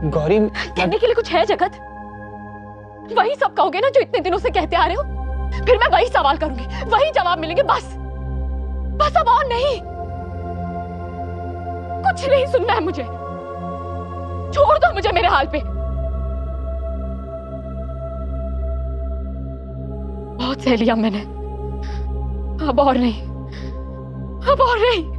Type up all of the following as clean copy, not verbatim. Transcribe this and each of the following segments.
गौरी, कहने के लिए कुछ है जगत? वही सब कहोगे ना जो इतने दिनों से कहते आ रहे हो? फिर मैं वही सवाल करूंगी, वही जवाब मिलेंगे, बस बस, अब और नहीं। कुछ नहीं सुनना है मुझे, छोड़ दो मुझे मेरे हाल पे। बहुत सह लिया मैंने, अब और नहीं, अब और नहीं।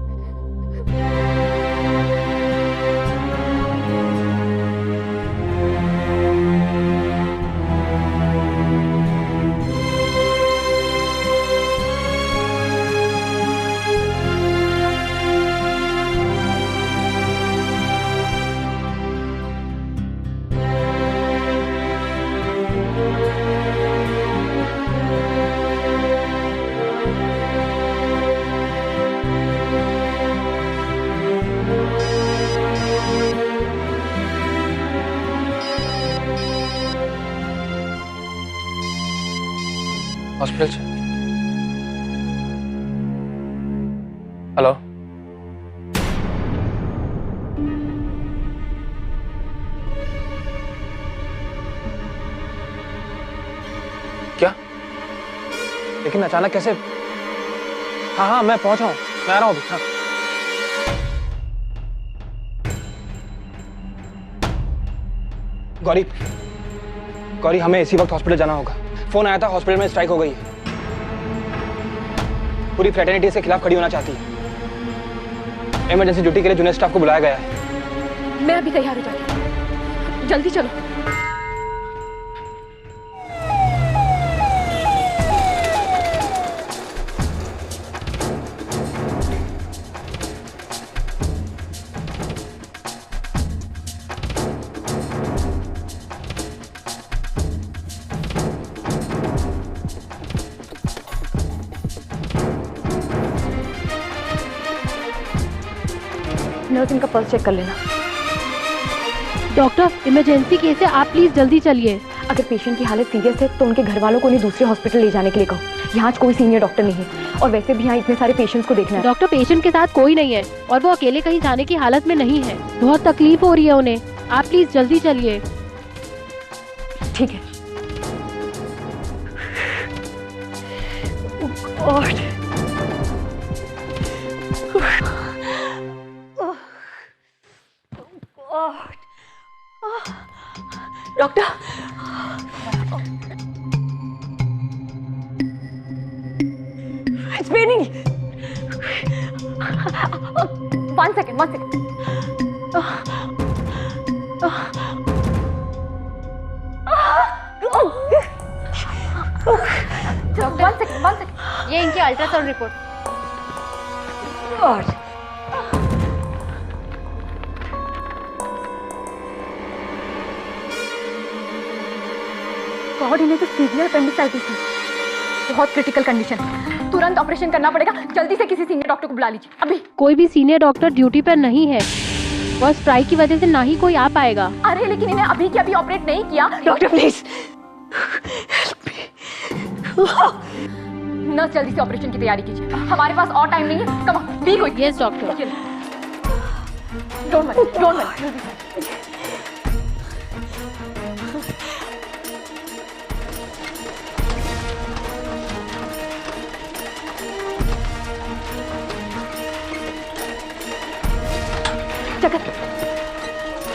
हॉस्पिटल से। हेलो, क्या? लेकिन अचानक कैसे? हाँ हाँ, मैं पहुंचा हूं, मैं आ रहा हूं अभी। हाँ। गौरी, गौरी, हमें इसी वक्त हॉस्पिटल जाना होगा। फोन आया था, हॉस्पिटल में स्ट्राइक हो गई है। पूरी फ्रेटर्निटी इसके खिलाफ खड़ी होना चाहती है। इमरजेंसी ड्यूटी के लिए जूनियर स्टाफ को बुलाया गया है। मैं अभी तैयार हो जाती हूँ, जल्दी चलो। नर्स, इनका पल्स चेक कर लेना। डॉक्टर, इमरजेंसी केस है, आप प्लीज जल्दी चलिए। अगर पेशेंट की हालत सीरियस है तो उनके घर वालों को उन्हें दूसरे हॉस्पिटल ले जाने के लिए कहो। यहाँ कोई सीनियर डॉक्टर नहीं है और वैसे भी यहाँ इतने सारे पेशेंट्स को देखना है। डॉक्टर, पेशेंट के साथ कोई नहीं है और वो अकेले कहीं जाने की हालत में नहीं है। बहुत तकलीफ हो रही है उन्हें, आप प्लीज जल्दी चलिए। ठीक है। Doctor, it's paining. One second. Doctor, 1 second, ये इनकी अल्ट्रासाउंड रिपोर्ट। गॉड, इन्हें तो सीवियर अपेंडिसाइटिस है, बहुत क्रिटिकल कंडीशन। तुरंत ऑपरेशन करना पड़ेगा, जल्दी से किसी सीनियर डॉक्टर को बुला लीजिए अभी। कोई भी सीनियर डॉक्टर ड्यूटी पर नहीं है और स्ट्राइक की वजह से ना ही कोई आ पाएगा। अरे लेकिन इन्हें अभी के अभी ऑपरेट नहीं किया। डॉक्टर प्लीज, नर्स जल्दी से ऑपरेशन की तैयारी कीजिए, हमारे पास और टाइम नहीं है। Come on, be quick. Yes doctor. Don't worry.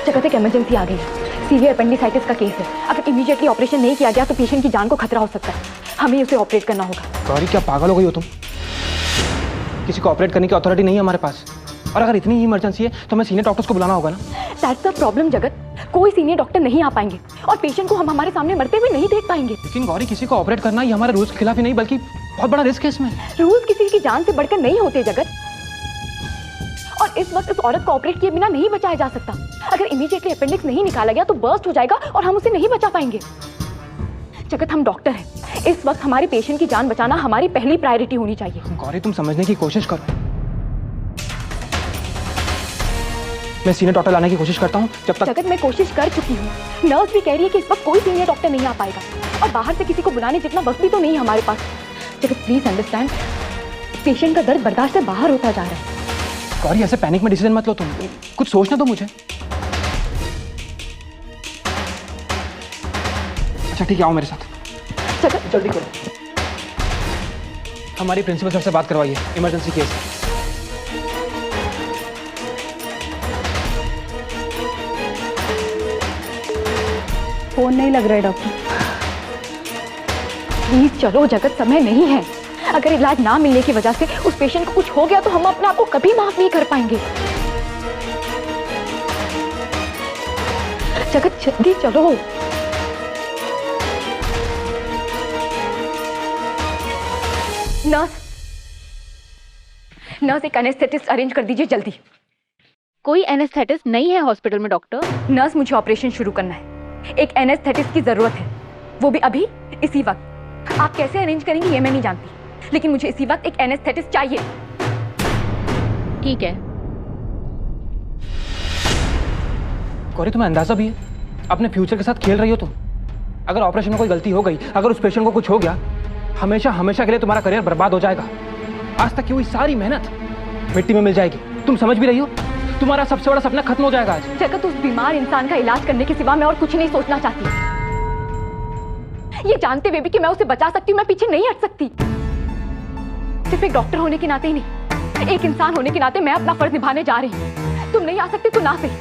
जगत, एक इमरजेंसी आ गई है, सीवियर अपेंडिसाइटिस का केस है। अगर इमीडिएटली ऑपरेशन नहीं किया गया तो पेशेंट की जान को खतरा हो सकता है, हमें उसे ऑपरेट करना होगा। गौरी, क्या पागल हो गई हो तुम? किसी को ऑपरेट करने की अथॉरिटी नहीं है हमारे पास, और अगर इतनी ही इमरजेंसी है तो हमें सीनियर डॉक्टर्स को बुलाना होगा ना। दैट्स द प्रॉब्लम जगत, कोई सीनियर डॉक्टर नहीं आ पाएंगे और पेशेंट को हम हमारे सामने मरते हुए नहीं देख पाएंगे। लेकिन गौरी, किसी को ऑपरेट करना ये हमारे रूल्स के खिलाफ ही नहीं बल्कि बहुत बड़ा रिस्क है इसमें। रूल्स किसी की जान से बढ़कर नहीं होते जगत, और इस वक्त इस औरत को ऑपरेट किए बिना नहीं बचाया जा सकता। अगर इमीडिएटली अपेंडिक्स नहीं निकाला गया तो बर्स्ट हो जाएगा और हम उसे नहीं बचा पाएंगे। जगत, हम डॉक्टर हैं, इस वक्त हमारे पेशेंट की जान बचाना हमारी पहली प्रायोरिटी होनी चाहिए। गौरी, तुम समझने की कोशिश करो। मैं सीनियर डॉक्टर लाने की कोशिश करता हूँ जब तक। जगत, मैं कोशिश कर चुकी हूँ, नर्स भी कह रही है कि इस वक्त कोई सीनियर डॉक्टर नहीं आ पाएगा और बाहर से किसी को बुलाने जितना वक्त भी तो नहीं है हमारे पास। जगत प्लीज अंडरस्टैंड, पेशेंट का दर्द बर्दाश्त से बाहर होता जा रहा है। गौरी, ऐसे पैनिक में डिसीजन मत लो तुम, कुछ सोचना दो मुझे। अच्छा ठीक है, आओ मेरे साथ। जगत जल्दी करो, हमारी प्रिंसिपल सर से बात करवाइए, इमरजेंसी केस है। फोन नहीं लग रहा है डॉक्टर। प्लीज चलो जगत, समय नहीं है। अगर इलाज ना मिलने की वजह से उस पेशेंट को कुछ हो गया तो हम अपने आप को कभी माफ नहीं कर पाएंगे। जगत जल्दी चलो। नर्स, नर्स एक एनेस्थेटिस्ट अरेंज कर दीजिए जल्दी। कोई एनेस्थेटिस्ट नहीं है हॉस्पिटल में डॉक्टर। नर्स मुझे ऑपरेशन शुरू करना है, एक एनेस्थेटिस्ट की जरूरत है, वो भी अभी इसी वक्त। आप कैसे अरेंज करेंगी ये मैं नहीं जानती, लेकिन मुझे इसी वक्त एक एनेस्थेटिस्ट चाहिए। ठीक है। गौरी तुम्हें अंदाजा भी है, अपने फ्यूचर के साथ खेल रही हो तुम। अगर ऑपरेशन में कोई गलती हो गई, अगर उस पेशेंट को कुछ हो गया, हमेशा हमेशा के लिए तुम्हारा करियर बर्बाद हो जाएगा। आज तक की हुई सारी मेहनत मिट्टी में मिल जाएगी। तुम समझ भी रही हो, तुम्हारा सबसे बड़ा सपना खत्म हो जाएगा आज। जगत, उस बीमार इंसान का इलाज करने के सिवा मैं और कुछ नहीं सोचना चाहती। ये जानते हुए भी कि मैं उसे बचा सकती हूँ, मैं पीछे नहीं हट सकती। सिर्फ एक डॉक्टर होने के नाते ही नहीं, एक इंसान होने के नाते मैं अपना फर्ज निभाने जा रही हूँ। तुम नहीं आ सकते तो ना सही,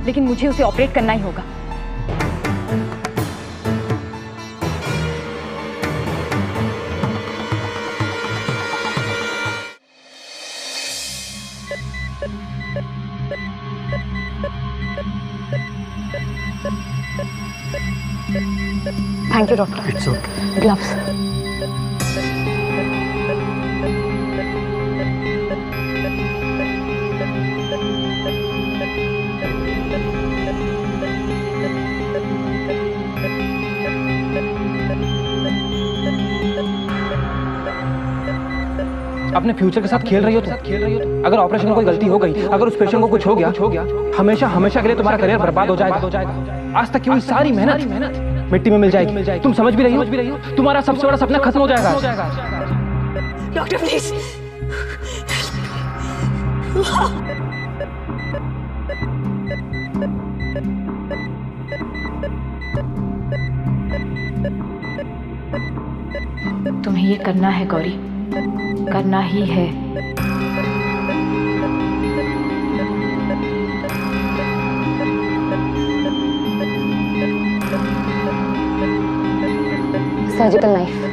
लेकिन मुझे उसे ऑपरेट करना ही होगा। Thank you doctor. It's okay. Gloves. अपने फ्यूचर के साथ खेल रही हो तुम। अगर ऑपरेशन में कोई गलती हो गई, अगर उस पेशेंट को कुछ हो गया, हमेशा हमेशा के लिए तुम्हारा करियर बर्बाद हो जाएगा। आज तक की हुई सारी मेहनत मिट्टी में मिल जाएगी। तुम समझ भी रही हो, तुम्हारा सबसे बड़ा सपना खत्म हो जाएगा। Doctor please. तुम्हें ये करना है गौरी, करना ही है। Surgical knife.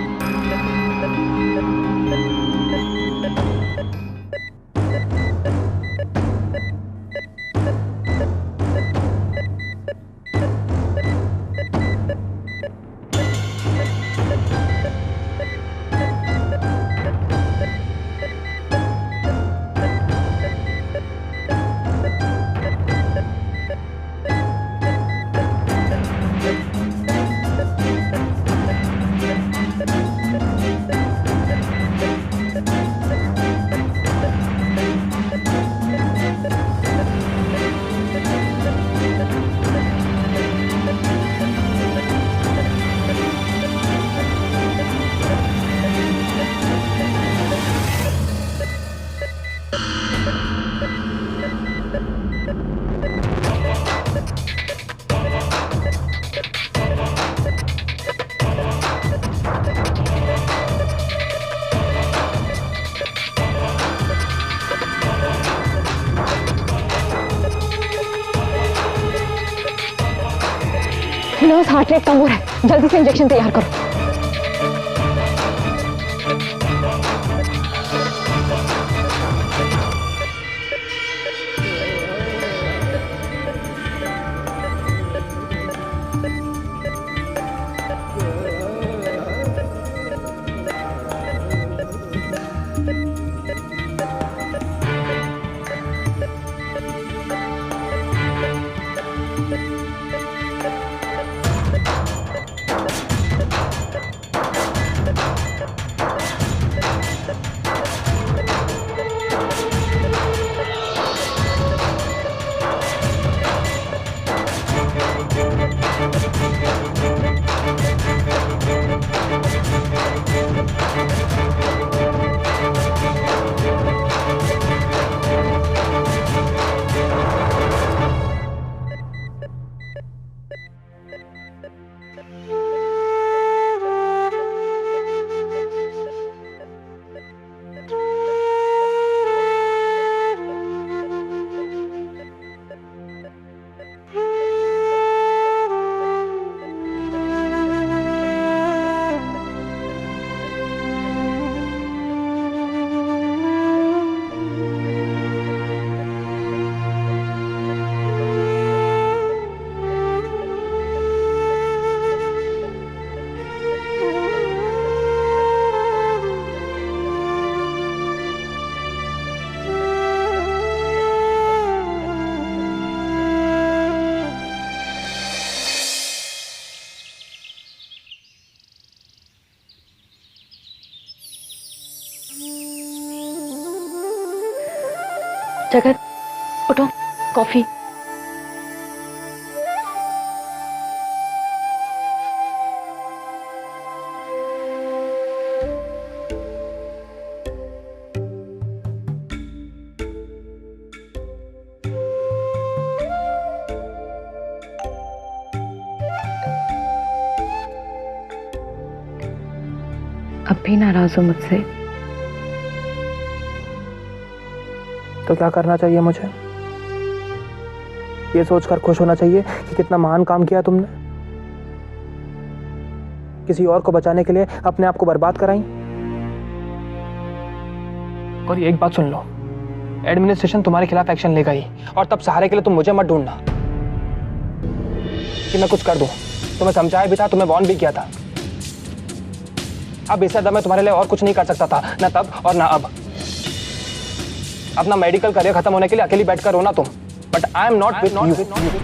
Nurse, heart rate कम हो रहा है, जल्दी से इंजेक्शन तैयार करो। जगत उठो, कॉफी। अब भी नाराज हो मुझसे? तो क्या करना चाहिए मुझे? ये सोचकर खुश होना चाहिए कि कितना महान काम किया तुमने, किसी और को बचाने के लिए अपने आप को बर्बाद कराई। और एक बात सुन लो, एडमिनिस्ट्रेशन तुम्हारे खिलाफ एक्शन लेगा ही, और तब सहारे के लिए तुम मुझे मत ढूंढना कि मैं कुछ कर दूं। तुम्हें समझाया भी था, तुम्हें वार्न भी किया था। अब इससे ज्यादा मैं तुम्हारे लिए और कुछ नहीं कर सकता था, ना तब और ना अब। अपना मेडिकल करियर खत्म होने के लिए अकेली बैठकर रोना तुम, but I am not with you.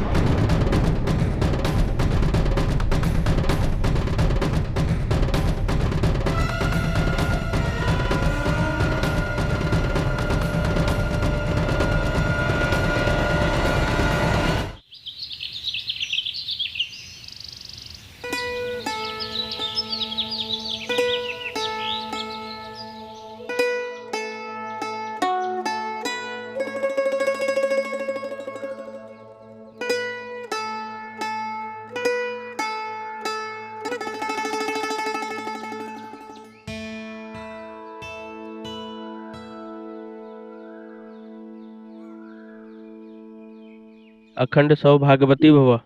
अखंड सौभाग्यवती भव।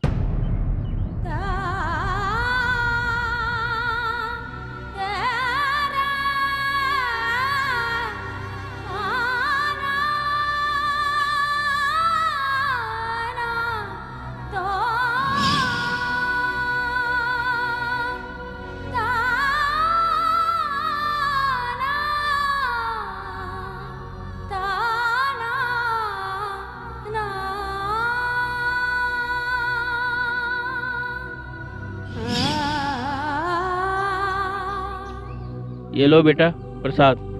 ये लो बेटा प्रसाद।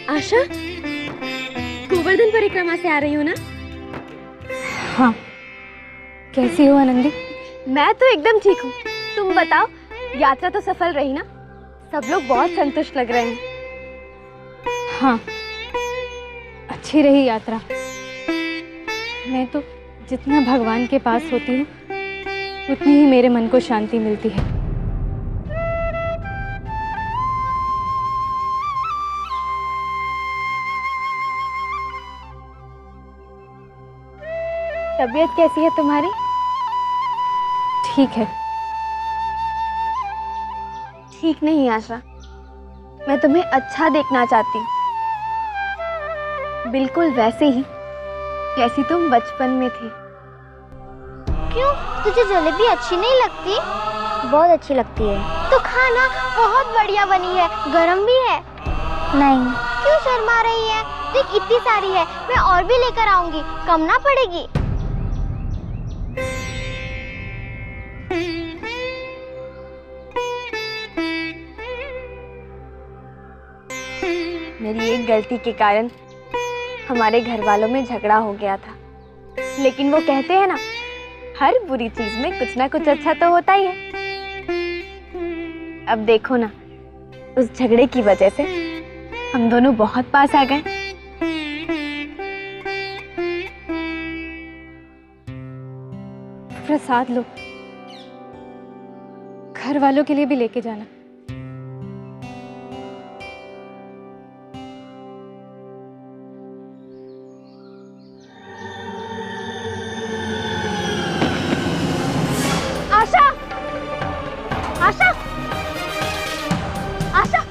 आशा, गोवर्धन परिक्रमा से आ रही हो ना? हाँ। कैसी हो आनंदी? मैं तो एकदम ठीक हूँ। तुम बताओ, यात्रा तो सफल रही ना? सब लोग बहुत संतुष्ट लग रहे हैं। हाँ, अच्छी रही यात्रा। मैं तो जितना भगवान के पास होती हूँ उतनी ही मेरे मन को शांति मिलती है। तबीयत कैसी है तुम्हारी? ठीक है। ठीक नहीं आशा, मैं तुम्हें अच्छा देखना चाहती हूँ, बिल्कुल वैसे ही जैसी तुम बचपन में थी। क्यों, तुझे जलेबी अच्छी नहीं लगती? बहुत अच्छी लगती है। तो खाना बहुत बढ़िया बनी है, गरम भी है। नहीं, क्यों शर्मा रही है? देख इतनी सारी है, मैं और भी लेकर आऊंगी, कम ना पड़ेगी। मेरी एक गलती के कारण हमारे घर वालों में झगड़ा हो गया था, लेकिन वो कहते हैं ना, हर बुरी चीज में कुछ ना कुछ अच्छा तो होता ही है। अब देखो ना, उस झगड़े की वजह से हम दोनों बहुत पास आ गए। प्रसाद लो, घर वालों के लिए भी लेके जाना। आशा, आशा, आशा,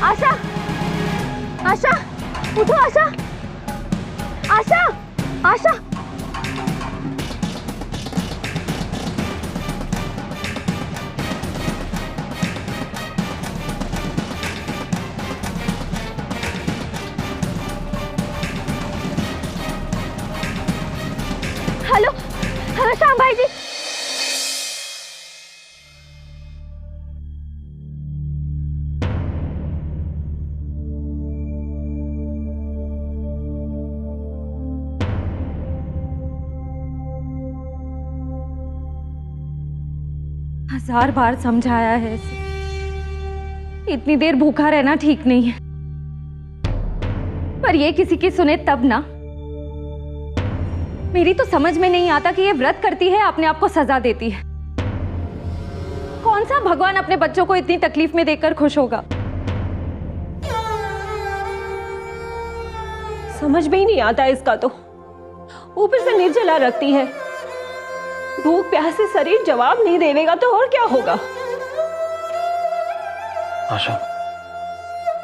आशा, आशा, उठो आशा, आशा, आशा। हेलो, हेलो श्याम भाई जी। हजार बार समझाया है इसे, इतनी देर भूखा रहना ठीक नहीं है, पर ये किसी की सुने तब ना। मेरी तो समझ में नहीं आता कि ये व्रत करती है, अपने आप को सजा देती है। कौन सा भगवान अपने बच्चों को इतनी तकलीफ में देखकर खुश होगा? समझ में ही नहीं आता इसका तो। ऊपर से निर्जला रखती है, भूख प्यास से शरीर जवाब नहीं देगा तो और क्या होगा। आशा,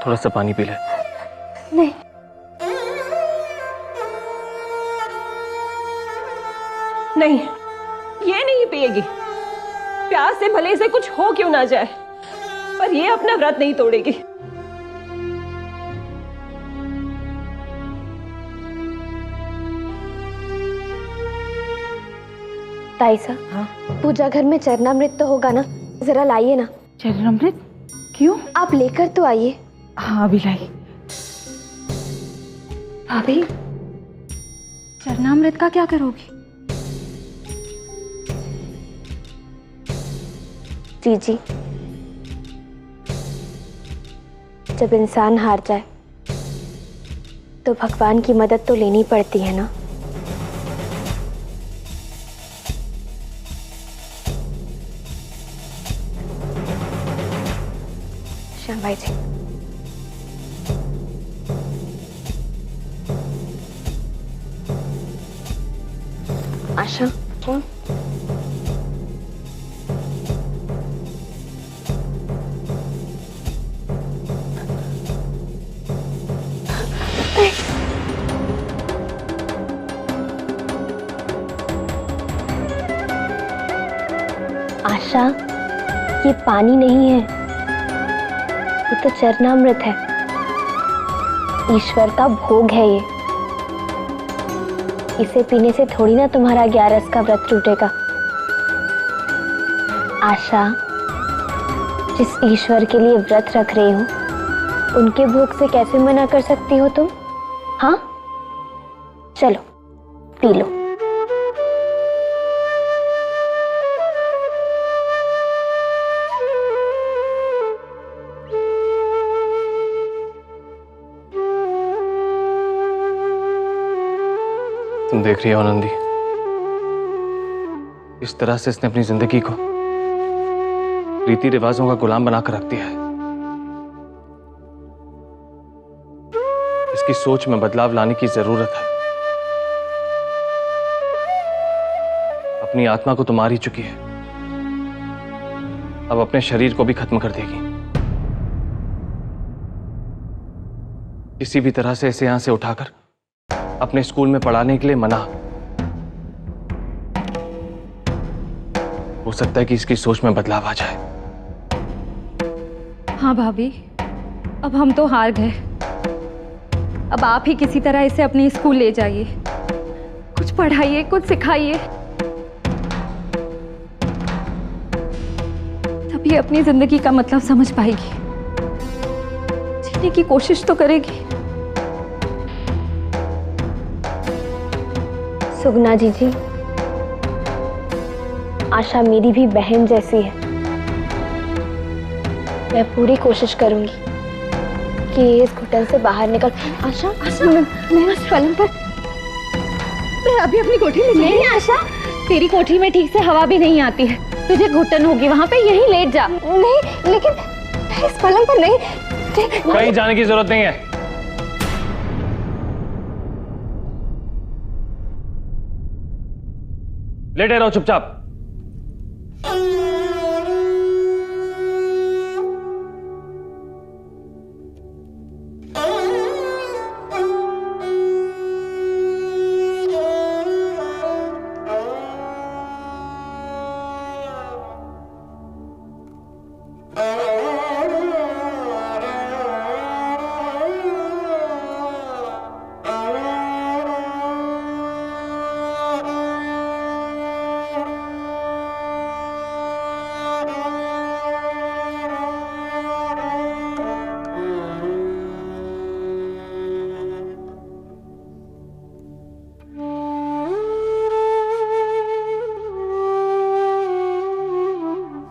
थोड़ा सा पानी पी ले। नहीं, नहीं, ये नहीं पिएगी। प्यास से भले से कुछ हो क्यों ना जाए, पर ये अपना व्रत नहीं तोड़ेगी। ताई साहब, हाँ? पूजा घर में चरणामृत तो होगा ना, जरा लाइए ना। चरणामृत क्यों? आप लेकर तो आइए। हाँ अभी लाई। भाभी, चरणामृत का क्या करोगी? जी, जब इंसान हार जाए तो भगवान की मदद तो लेनी पड़ती है ना। श्याम भाई जी, आशा, आशा, ये पानी नहीं है, ये तो चरणामृत है। ईश्वर का भोग है ये। इसे पीने से थोड़ी ना तुम्हारा 11 का व्रत टूटेगा। आशा, जिस ईश्वर के लिए व्रत रख रही हो, उनके भोग से कैसे मना कर सकती हो तुम? हाँ, चलो पी लो। तुम देख रही हो आनंदी, इस तरह से इसने अपनी जिंदगी को रीति रिवाजों का गुलाम बनाकर रख दिया है। इसकी सोच में बदलाव लाने की जरूरत है। अपनी आत्मा को तो मार ही चुकी है, अब अपने शरीर को भी खत्म कर देगी। किसी भी तरह से इसे यहां से उठाकर अपने स्कूल में पढ़ाने के लिए मना। हो सकता है कि इसकी सोच में बदलाव आ जाए। हाँ भाभी, अब हम तो हार गए। अब आप ही किसी तरह इसे अपने स्कूल ले जाइए, कुछ पढ़ाइए, कुछ सिखाइए, तभी अपनी जिंदगी का मतलब समझ पाएगी, जीने की कोशिश तो करेगी। सुगना जीजी, आशा मेरी भी बहन जैसी है। मैं पूरी कोशिश करूंगी कि ये इस घुटन से बाहर निकल। आशा, मैं उस पलंग पर, मैं अभी अपनी कोठी ले जाऊंगी। नहीं आशा, तेरी कोठी में ठीक से हवा भी नहीं आती है, तुझे घुटन होगी, वहां पे यहीं लेट जा। नहीं, लेकिन इस पलंग पर नहीं। कहीं जाने की जरूरत नहीं है। लेटे रहो चुपचाप।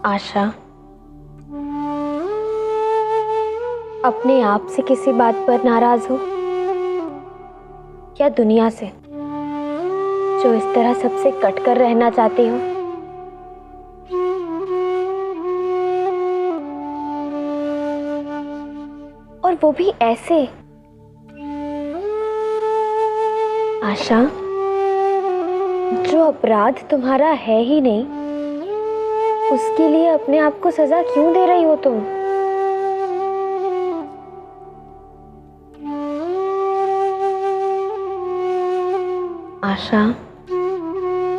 आशा, अपने आप से किसी बात पर नाराज हो या दुनिया से, जो इस तरह सबसे कटकर रहना चाहती हो? और वो भी ऐसे। आशा, जो अपराध तुम्हारा है ही नहीं, उसके लिए अपने आप को सजा क्यों दे रही हो तुम? आशा,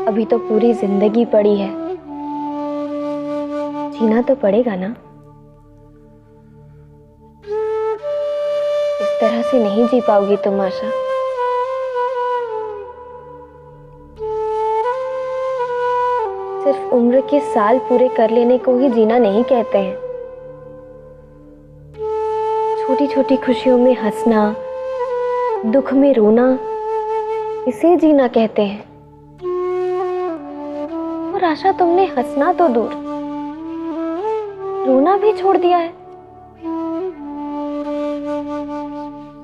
अभी तो पूरी जिंदगी पड़ी है, जीना तो पड़ेगा ना। इस तरह से नहीं जी पाओगी तुम आशा। सिर्फ उम्र के साल पूरे कर लेने को ही जीना नहीं कहते हैं। छोटी छोटी खुशियों में हंसना, दुख में रोना, इसे जीना कहते हैं। और आशा, तुमने हंसना तो दूर, रोना भी छोड़ दिया है।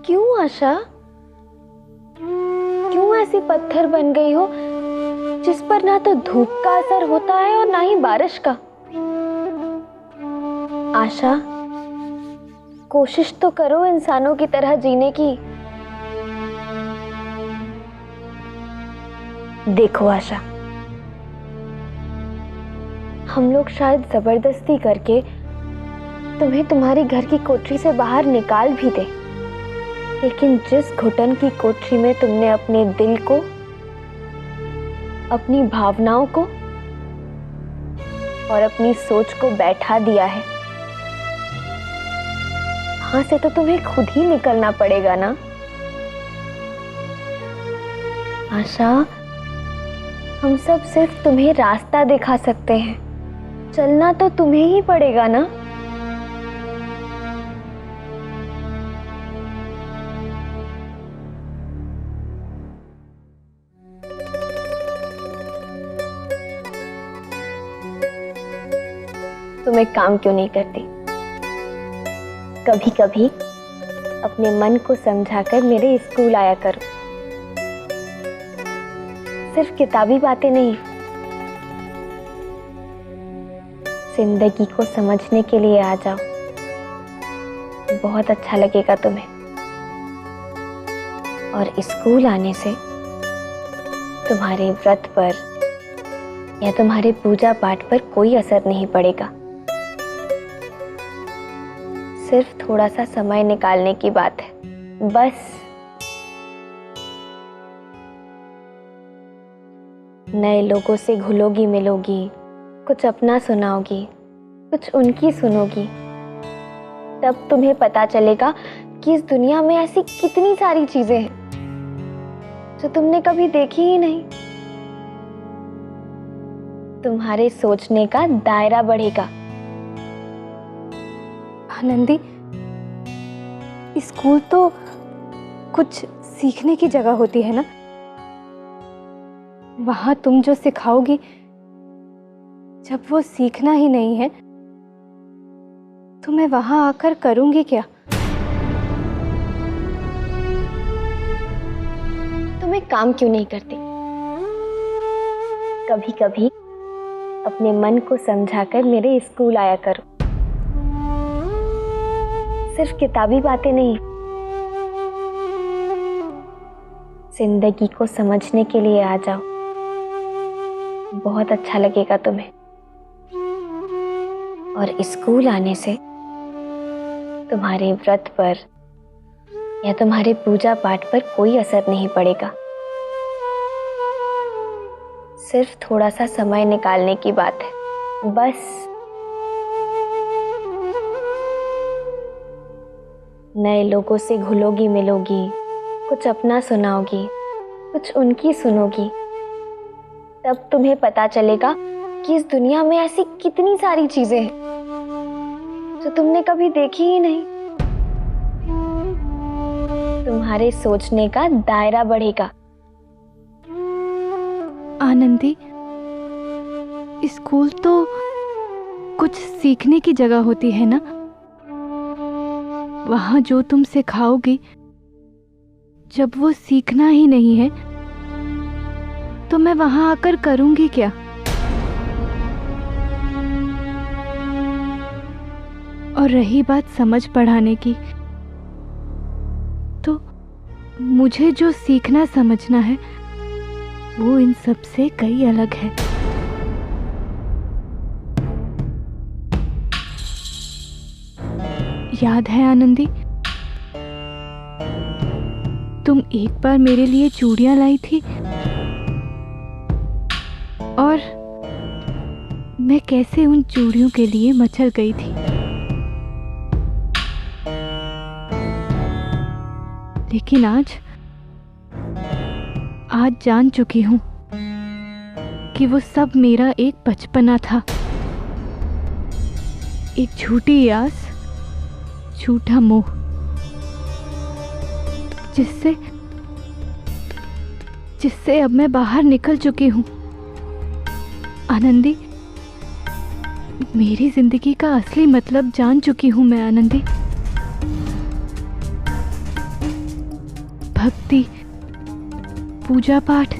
क्यों आशा? क्यों ऐसी पत्थर बन गई हो जिस पर ना तो धूप का असर होता है और ना ही बारिश का? आशा, कोशिश तो करो इंसानों की तरह जीने की। देखो आशा, हम लोग शायद जबरदस्ती करके तुम्हें तुम्हारे घर की कोठरी से बाहर निकाल भी दे, लेकिन जिस घुटन की कोठरी में तुमने अपने दिल को, अपनी भावनाओं को और अपनी सोच को बैठा दिया है, वहां से तो तुम्हें खुद ही निकलना पड़ेगा ना। आशा, हम सब सिर्फ तुम्हें रास्ता दिखा सकते हैं, चलना तो तुम्हें ही पड़ेगा ना। तुम एक काम क्यों नहीं करती? कभी कभी अपने मन को समझाकर मेरे स्कूल आया करो। सिर्फ किताबी बातें नहीं, जिंदगी को समझने के लिए आ जाओ। बहुत अच्छा लगेगा तुम्हें। और स्कूल आने से तुम्हारे व्रत पर या तुम्हारे पूजा पाठ पर कोई असर नहीं पड़ेगा। सिर्फ थोड़ा सा समय निकालने की बात है, बस। नए लोगों से घुलोगी मिलोगी, कुछ अपना सुनाओगी, कुछ उनकी सुनोगी, तब तुम्हें पता चलेगा कि इस दुनिया में ऐसी कितनी सारी चीजें हैं जो तुमने कभी देखी ही नहीं। तुम्हारे सोचने का दायरा बढ़ेगा। आनंदी, स्कूल तो कुछ सीखने की जगह होती है ना? वहां तुम जो सिखाओगी, जब वो सीखना ही नहीं है तो मैं वहां आकर करूंगी क्या? तुम एक काम क्यों नहीं करते? कभी कभी अपने मन को समझाकर मेरे स्कूल आया करो। सिर्फ किताबी बातें नहीं, जिंदगी को समझने के लिए आ जाओ। बहुत अच्छा लगेगा तुम्हें। और स्कूल आने से तुम्हारे व्रत पर या तुम्हारे पूजा पाठ पर कोई असर नहीं पड़ेगा। सिर्फ थोड़ा सा समय निकालने की बात है, बस। नए लोगों से घुलोगी मिलोगी, कुछ अपना सुनाओगी, कुछ उनकी सुनोगी, तब तुम्हें पता चलेगा कि इस दुनिया में ऐसी कितनी सारी चीजें हैं जो तुमने कभी देखी ही नहीं। तुम्हारे सोचने का दायरा बढ़ेगा। आनंदी, स्कूल तो कुछ सीखने की जगह होती है ना? वहां जो तुम सिखाओगी, जब वो सीखना ही नहीं है तो मैं वहां आकर करूंगी क्या? और रही बात समझ पढ़ाने की, तो मुझे जो सीखना समझना है वो इन सब से कई अलग है। याद है आनंदी, तुम एक बार मेरे लिए चूड़ियां लाई थी और मैं कैसे उन चूड़ियों के लिए मचल गई थी। लेकिन आज जान चुकी हूं कि वो सब मेरा एक बचपना था, एक झूठी आस, झूठा मोह, जिससे अब मैं बाहर निकल चुकी हूं। आनंदी, मेरी जिंदगी का असली मतलब जान चुकी हूं मैं आनंदी। भक्ति, पूजा पाठ,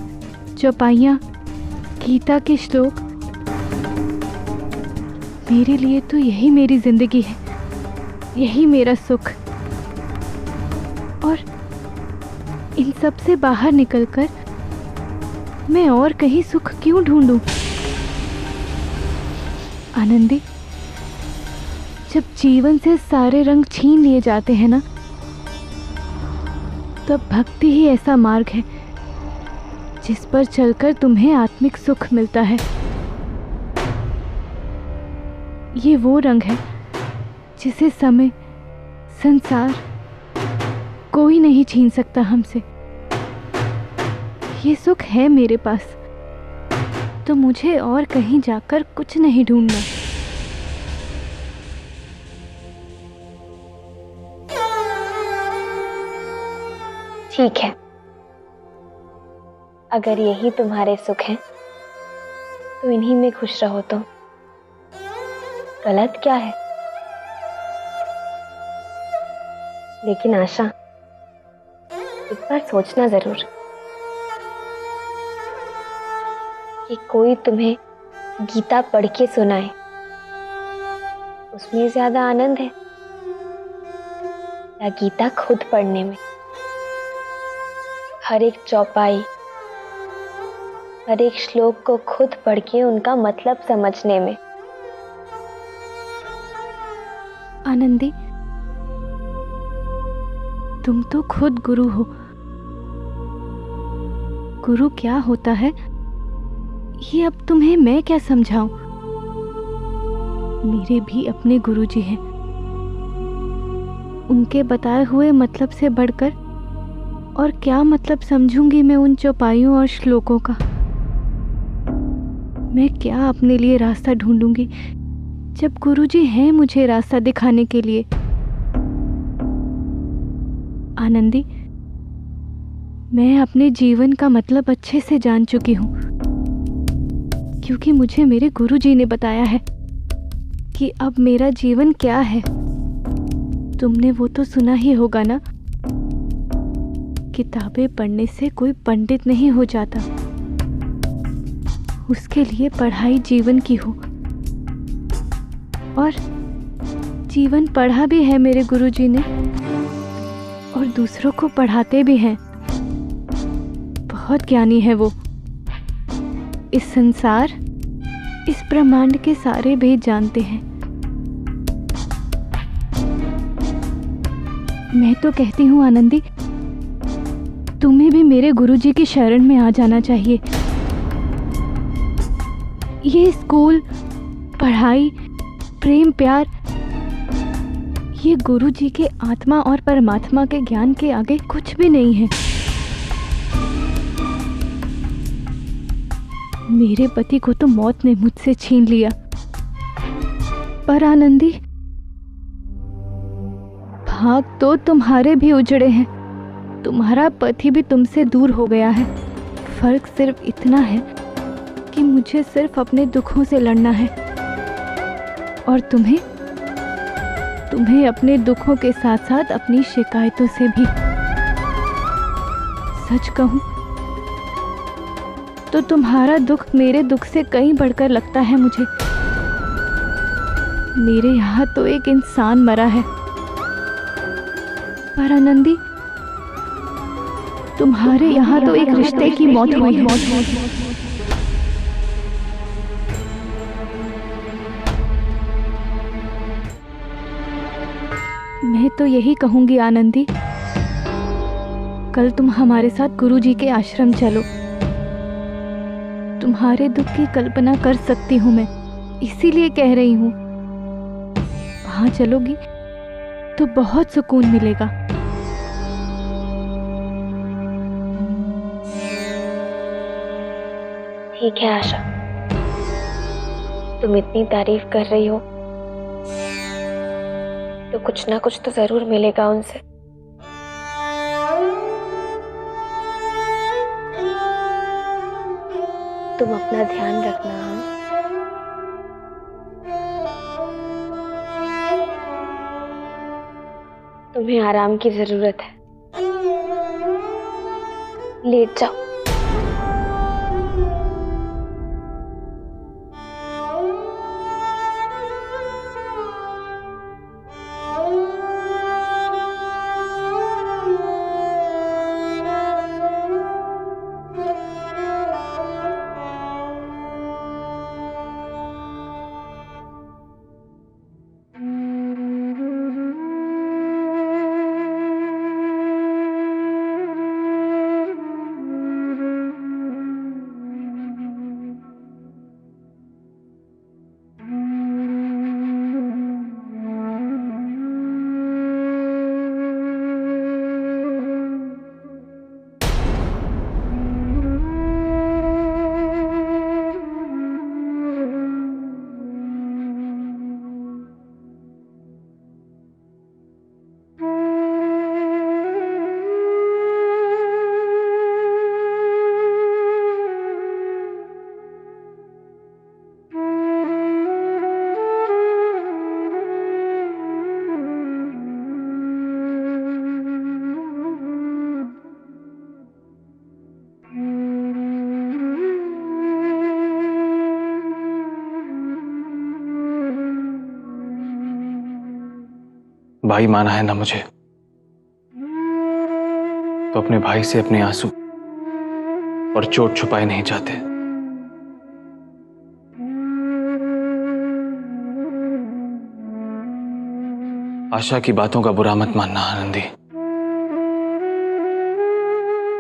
चौपाइयाँ, गीता के श्लोक, मेरे लिए तो यही मेरी जिंदगी है, यही मेरा सुख। और इन सब से बाहर निकलकर मैं और कहीं सुख क्यों ढूंढूं? आनंदी, जब जीवन से सारे रंग छीन लिए जाते हैं ना, तब भक्ति ही ऐसा मार्ग है जिस पर चलकर तुम्हें आत्मिक सुख मिलता है। ये वो रंग है जिसे समय, संसार कोई नहीं छीन सकता हमसे। ये सुख है मेरे पास, तो मुझे और कहीं जाकर कुछ नहीं ढूंढना। ठीक है, अगर यही तुम्हारे सुख हैं तो इन्हीं में खुश रहो। तो गलत क्या है? लेकिन आशा, एक बार सोचना जरूर कि कोई तुम्हें गीता पढ़ के सुनाए, उसमें ज्यादा आनंद है या गीता खुद पढ़ने में? हर एक चौपाई, हर एक श्लोक को खुद पढ़ के उनका मतलब समझने में। आनंदी, तुम तो खुद गुरु हो। गुरु क्या होता है ये अब तुम्हें मैं क्या समझाऊं? मेरे भी अपने गुरुजी हैं। उनके बताए हुए मतलब से बढ़कर और क्या मतलब समझूंगी मैं उन चौपाइयों और श्लोकों का। मैं क्या अपने लिए रास्ता ढूंढूंगी जब गुरुजी हैं मुझे रास्ता दिखाने के लिए। आनंदी, मैं अपने जीवन का मतलब अच्छे से जान चुकी हूँ, क्योंकि मुझे मेरे गुरुजी ने बताया है कि अब मेरा जीवन क्या है। तुमने वो तो सुना ही होगा ना, किताबें पढ़ने से कोई पंडित नहीं हो जाता, उसके लिए पढ़ाई जीवन की हो। और जीवन पढ़ा भी है मेरे गुरुजी ने और दूसरों को पढ़ाते भी हैं। बहुत ज्ञानी है वो। इस संसार, इस ब्रह्मांड के सारे भेद जानते हैं। मैं तो कहती हूँ आनंदी, तुम्हें भी मेरे गुरुजी की शरण में आ जाना चाहिए। ये स्कूल, पढ़ाई, प्रेम, प्यार, ये गुरुजी के आत्मा और परमात्मा के ज्ञान के आगे कुछ भी नहीं है। मेरे पति को तो मौत ने मुझसे छीन लिया, पर आनंदी, भाग तो तुम्हारे भी उजड़े हैं। तुम्हारा पति भी तुमसे दूर हो गया है। फर्क सिर्फ इतना है कि मुझे सिर्फ अपने दुखों से लड़ना है और तुम्हें अपने दुखों के साथ साथ अपनी शिकायतों से भी। सच कहूं तो तुम्हारा दुख मेरे दुख से कहीं बढ़कर लगता है मुझे। मेरे यहाँ तो एक इंसान मरा है, पर आनंदी, तुम्हारे यहाँ तो एक रिश्ते की मौत हुई है। मैं तो यही कहूंगी आनंदी, कल तुम हमारे साथ गुरुजी के आश्रम चलो। तुम्हारे दुख की कल्पना कर सकती हूँ मैं, इसीलिए कह रही हूँ। वहां चलोगी तो बहुत सुकून मिलेगा। ठीक है आशा, तुम इतनी तारीफ कर रही हो तो कुछ ना कुछ तो जरूर मिलेगा उनसे। तुम अपना ध्यान रखना। तुम्हें आराम की जरूरत है, लेट जाओ। भाई माना है ना मुझे, तो अपने भाई से अपने आंसू और चोट छुपाए नहीं जाते। आशा की बातों का बुरा मत मानना आनंदी।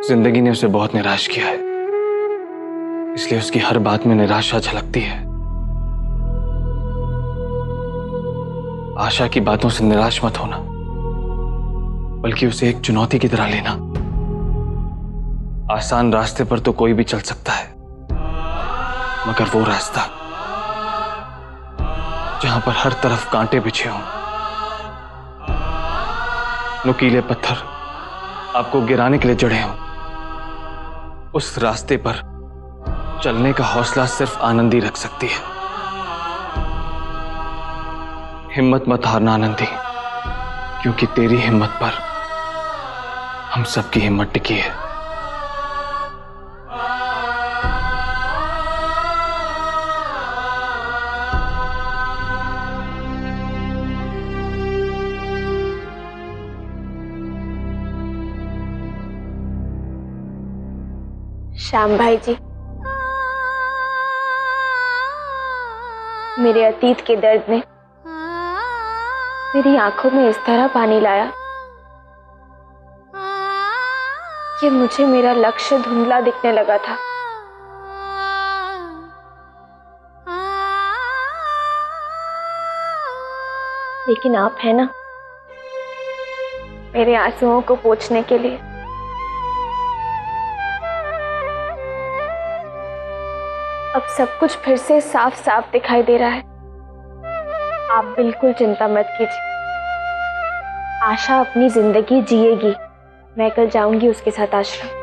जिंदगी ने उसे बहुत निराश किया है, इसलिए उसकी हर बात में निराशा झलकती है। आशा की बातों से निराश मत होना, बल्कि उसे एक चुनौती की तरह लेना। आसान रास्ते पर तो कोई भी चल सकता है, मगर वो रास्ता जहां पर हर तरफ कांटे बिछे हों, नुकीले पत्थर आपको गिराने के लिए जड़े हों, उस रास्ते पर चलने का हौसला सिर्फ आनंदी रख सकती है। हिम्मत मत हारना आनंदी, क्योंकि तेरी हिम्मत पर हम सबकी हिम्मत टिकी है। श्याम भाई जी, मेरे अतीत के दर्द ने मेरी आंखों में इस तरह पानी लाया कि मुझे मेरा लक्ष्य धुंधला दिखने लगा था। लेकिन आप है ना, मेरे आंसुओं को पोंछने के लिए। अब सब कुछ फिर से साफ साफ दिखाई दे रहा है। आप बिल्कुल चिंता मत कीजिए, आशा अपनी जिंदगी जिएगी। मैं कल जाऊंगी उसके साथ आश्रम।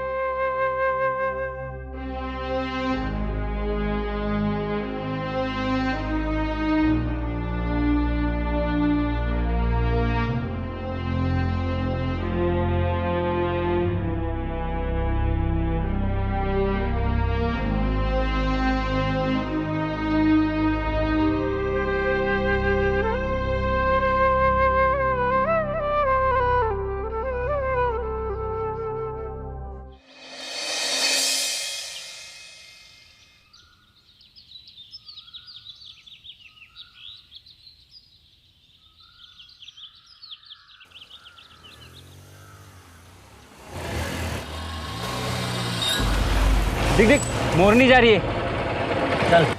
दिख दिख, मोरनी जा रही है। चल।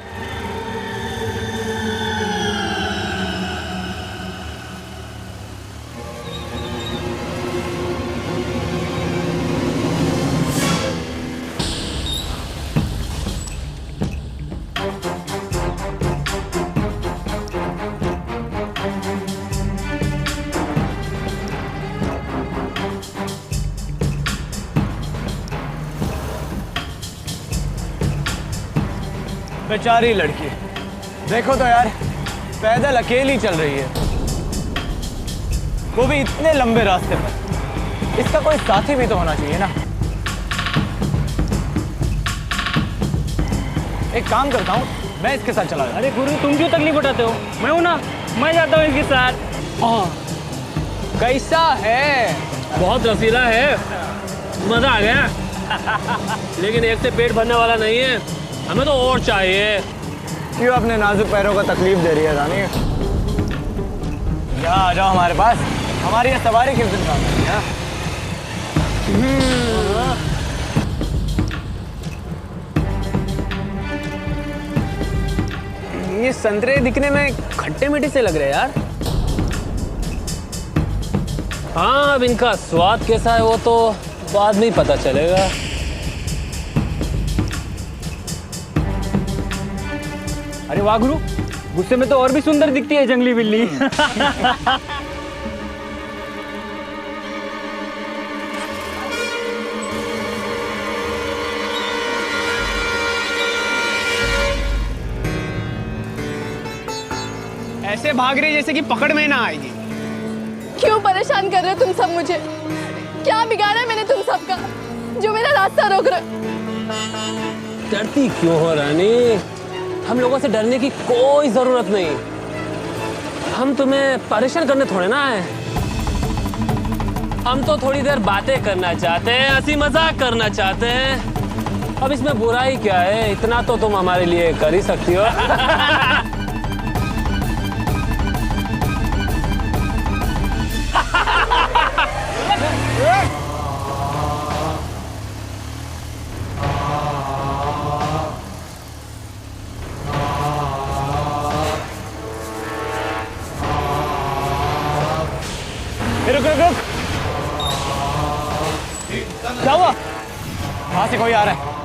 बेचारी लड़की, देखो तो यार, पैदल अकेली चल रही है, वो भी इतने लंबे रास्ते पर। इसका कोई साथी भी तो होना चाहिए ना। एक काम करता हूँ, मैं इसके साथ चला जाऊँ। अरे गुरु, तुम क्यों तकलीफ उठाते हो? मैं हूं ना, मैं जाता हूँ इसके साथ। हाँ, कैसा है? बहुत रसीला है, मजा आ गया। लेकिन एक से पेट भरने वाला नहीं है, हमें तो और चाहिए। क्यों अपने नाजुक पैरों को तकलीफ दे रही है रानी? यहाँ आ जाओ हमारे पास, हमारी ये सवारी किस दिन काम है? ये संतरे दिखने में खट्टे मीठे से लग रहे हैं यार। हाँ, अब इनका स्वाद कैसा है वो तो बाद में ही पता चलेगा। अरे वाह गुरु, गुस्से में तो और भी सुंदर दिखती है जंगली बिल्ली। ऐसे भाग रही जैसे कि पकड़ में ना आएगी। क्यों परेशान कर रहे हो तुम सब मुझे? क्या बिगाड़ा है मैंने तुम सबका जो मेरा रास्ता रोक रहे? डरती क्यों हो रानी? हम लोगों से डरने की कोई जरूरत नहीं। हम तुम्हें परेशान करने थोड़े ना आए। हम तो थोड़ी देर बातें करना चाहते हैं, हंसी मजाक करना चाहते हैं। अब इसमें बुराई क्या है? इतना तो तुम हमारे लिए कर ही सकती हो। क्या हुआ? वहां से कोई आ रहा है।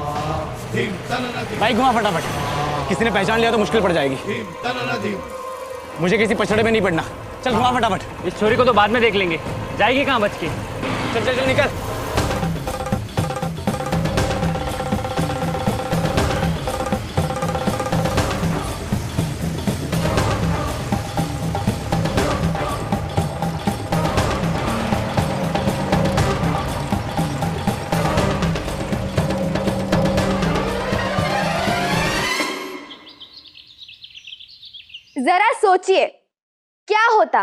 बाइक घुमा फटाफट, किसी ने पहचान लिया तो मुश्किल पड़ जाएगी। मुझे किसी पछड़े में नहीं पड़ना। चल घुमा फटाफट। इस छोरी को तो बाद में देख लेंगे, जाएगी कहाँ बच के। चल चल चल निकल। जरा सोचिए, क्या होता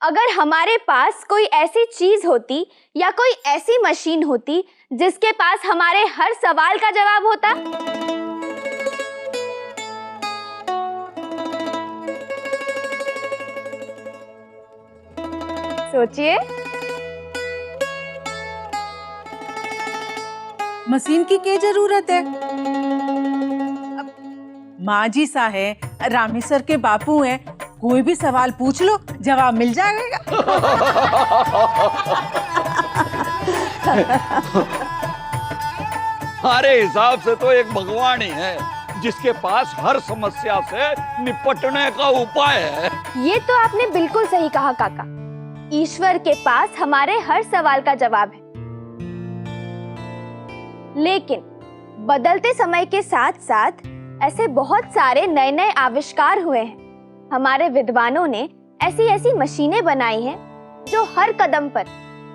अगर हमारे पास कोई ऐसी चीज होती या कोई ऐसी मशीन होती जिसके पास हमारे हर सवाल का जवाब होता। सोचिए। मशीन की क्या जरूरत है? माँ जी सा है, रामेश्वर के बापू हैं, कोई भी सवाल पूछ लो जवाब मिल जाएगा। हमारे हिसाब से तो एक भगवान ही है जिसके पास हर समस्या से निपटने का उपाय है। ये तो आपने बिल्कुल सही कहा काका। ईश्वर के पास हमारे हर सवाल का जवाब है। लेकिन बदलते समय के साथ साथ ऐसे बहुत सारे नए नए आविष्कार हुए हैं। हमारे विद्वानों ने ऐसी ऐसी मशीनें बनाई हैं जो हर कदम पर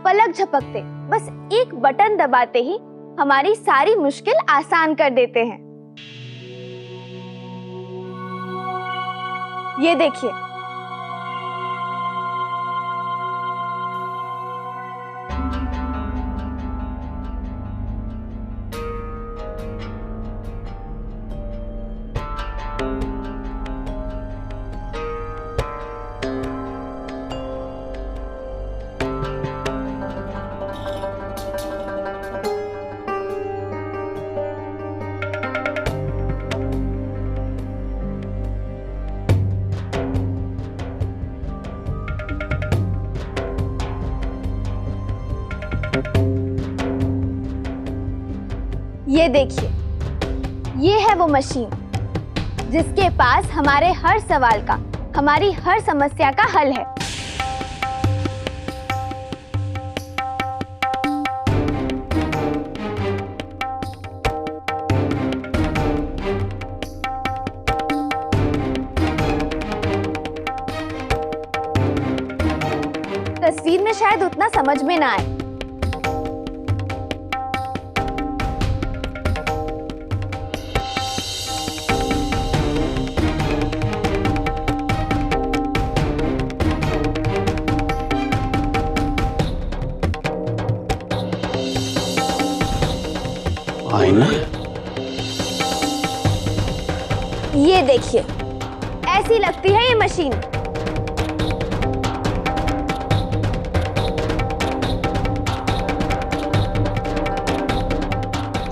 पलक झपकते बस एक बटन दबाते ही हमारी सारी मुश्किल आसान कर देते हैं। ये देखिए, ये देखिए, ये है वो मशीन जिसके पास हमारे हर सवाल का, हमारी हर समस्या का हल है। तस्वीर में शायद उतना समझ में ना आए, ये देखिए, ऐसी लगती है ये मशीन।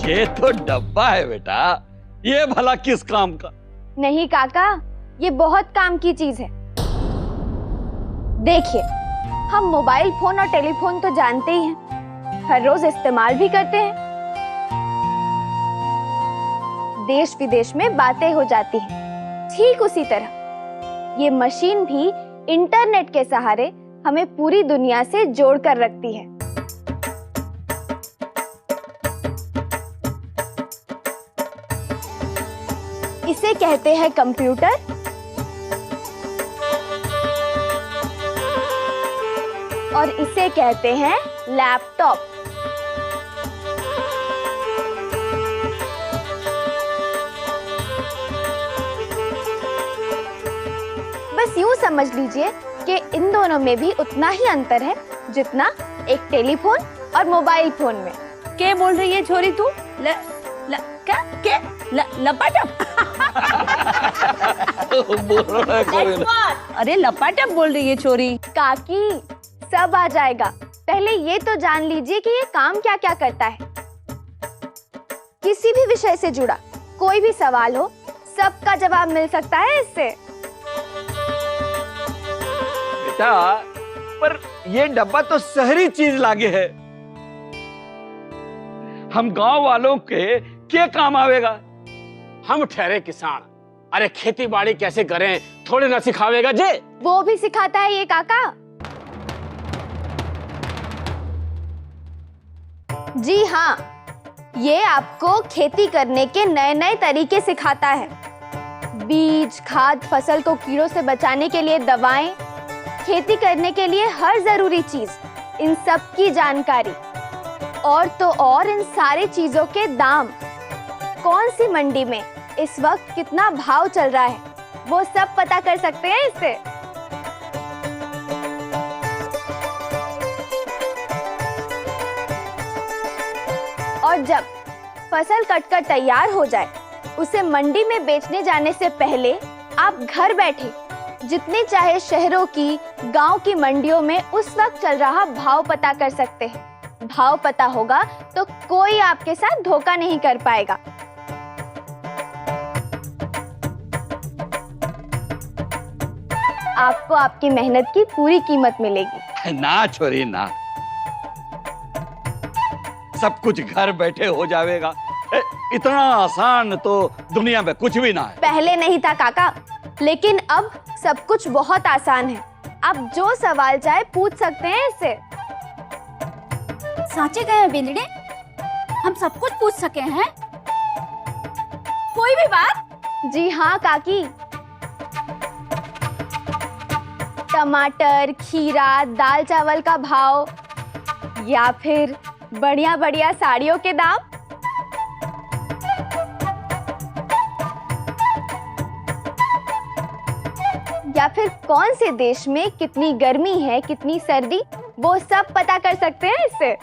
ये तो डब्बा है बेटा, ये भला किस काम का? नहीं काका, ये बहुत काम की चीज है। देखिए, हम मोबाइल फोन और टेलीफोन तो जानते ही हैं, हर रोज इस्तेमाल भी करते हैं। देश विदेश में बातें हो जाती हैं। ठीक उसी तरह ये मशीन भी इंटरनेट के सहारे हमें पूरी दुनिया से जोड़कर रखती है। इसे कहते हैं कंप्यूटर और इसे कहते हैं लैपटॉप। बस यूं समझ लीजिए कि इन दोनों में भी उतना ही अंतर है जितना एक टेलीफोन और मोबाइल फोन में। क्या बोल रही है छोरी तू? लपाटप? अरे लपाटप बोल रही है छोरी। काकी, सब आ जाएगा। पहले ये तो जान लीजिए कि ये काम क्या क्या करता है। किसी भी विषय से जुड़ा कोई भी सवाल हो, सबका जवाब मिल सकता है इससे। बेटा, पर ये डब्बा तो शहरी चीज लागे है। हम गांव वालों के क्या काम आवेगा? हम ठहरे किसान, अरे खेती बाड़ी कैसे करें थोड़े ना सिखावेगा जे। वो भी सिखाता है ये काका। जी हाँ, ये आपको खेती करने के नए नए तरीके सिखाता है। बीज, खाद, फसल को कीड़ों से बचाने के लिए दवाएं, खेती करने के लिए हर जरूरी चीज, इन सब की जानकारी। और तो और इन सारी चीजों के दाम, कौन सी मंडी में इस वक्त कितना भाव चल रहा है, वो सब पता कर सकते हैं इससे। और जब फसल कटकर तैयार हो जाए, उसे मंडी में बेचने जाने से पहले आप घर बैठे जितने चाहे शहरों की, गांव की मंडियों में उस वक्त चल रहा भाव पता कर सकते हैं। भाव पता होगा तो कोई आपके साथ धोखा नहीं कर पाएगा। आपको आपकी मेहनत की पूरी कीमत मिलेगी। ना छोरी ना, सब कुछ घर बैठे हो जाएगा। इतना आसान तो दुनिया में कुछ भी ना है। पहले नहीं था काका, लेकिन अब सब कुछ बहुत आसान है। आप जो सवाल चाहे पूछ सकते हैं इससे। साचे गए बिंदड़े, हम सब कुछ पूछ सके हैं, कोई भी बात? जी हाँ काकी, टमाटर, खीरा, दाल चावल का भाव, या फिर बढ़िया बढ़िया साड़ियों के दाम। या फिर कौन से देश में कितनी गर्मी है, कितनी सर्दी, वो सब पता कर सकते हैं इससे।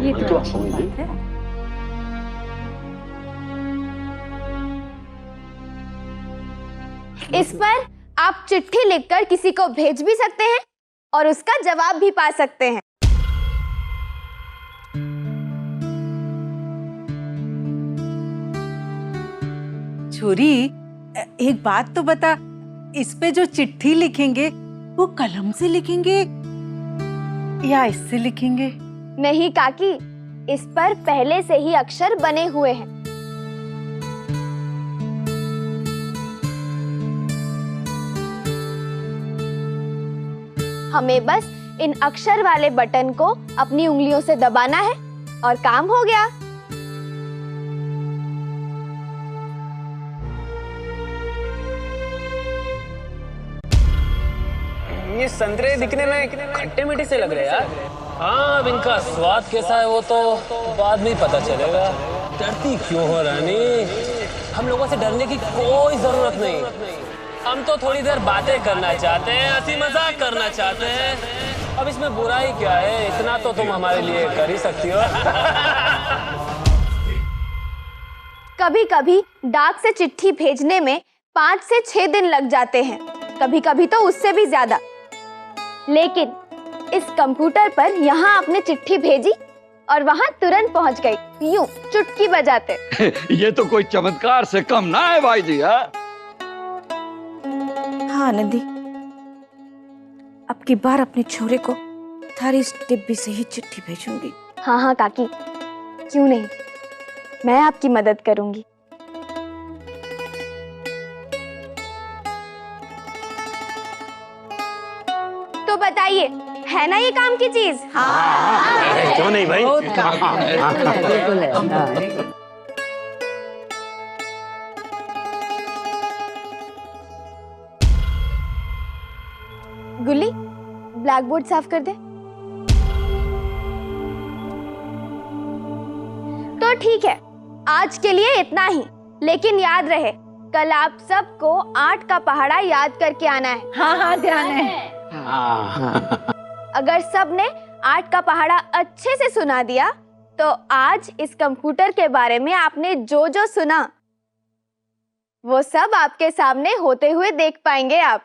ये तो अच्छी बात है। इस पर आप चिट्ठी लिखकर किसी को भेज भी सकते हैं और उसका जवाब भी पा सकते हैं। छोरी, एक बात तो बता, इस पे जो चिट्ठी लिखेंगे वो कलम से लिखेंगे या इससे लिखेंगे? नहीं काकी, इस पर पहले से ही अक्षर बने हुए हैं। हमें बस इन अक्षर वाले बटन को अपनी उंगलियों से दबाना है और काम हो गया। ये संतरे दिखने में खट्टे मीठे से लग रहे हैं यार। हाँ, अब इनका स्वाद कैसा है वो तो बाद में ही पता चलेगा। डरती क्यों हो रानी? हम लोगों से डरने की कोई जरूरत नहीं। हम तो थोड़ी देर बातें करना चाहते हैं, हंसी मजाक करना चाहते हैं। अब इसमें बुराई क्या है? इतना तो तुम हमारे लिए कर ही सकती हो। कभी कभी डाक से चिट्ठी भेजने में 5 से 6 दिन लग जाते हैं, कभी कभी तो उससे भी ज्यादा। लेकिन इस कंप्यूटर पर यहाँ आपने चिट्ठी भेजी और वहाँ तुरंत पहुँच गई, यूं चुटकी बजाते। ये तो कोई चमत्कार से कम ना है भाई जी। हाँ आनंदी, अब की बार अपने छोरे को थारी इस डिब्बी से ही चिट्ठी भेजूंगी। हाँ हाँ काकी, क्यों नहीं, मैं आपकी मदद करूंगी। तो बताइए, है ना ये काम की चीज? हाँ। क्यों नहीं भाई? गुल्ली, ब्लैक बोर्ड साफ कर दे। तो ठीक है, आज के लिए इतना ही। लेकिन याद रहे, कल आप सबको 8 का पहाड़ा याद करके आना है। हाँ हाँ, ध्यान है। अगर सब ने 8 का पहाड़ा अच्छे से सुना दिया तो आज इस कंप्यूटर के बारे में आपने जो जो सुना वो सब आपके सामने होते हुए देख पाएंगे आप।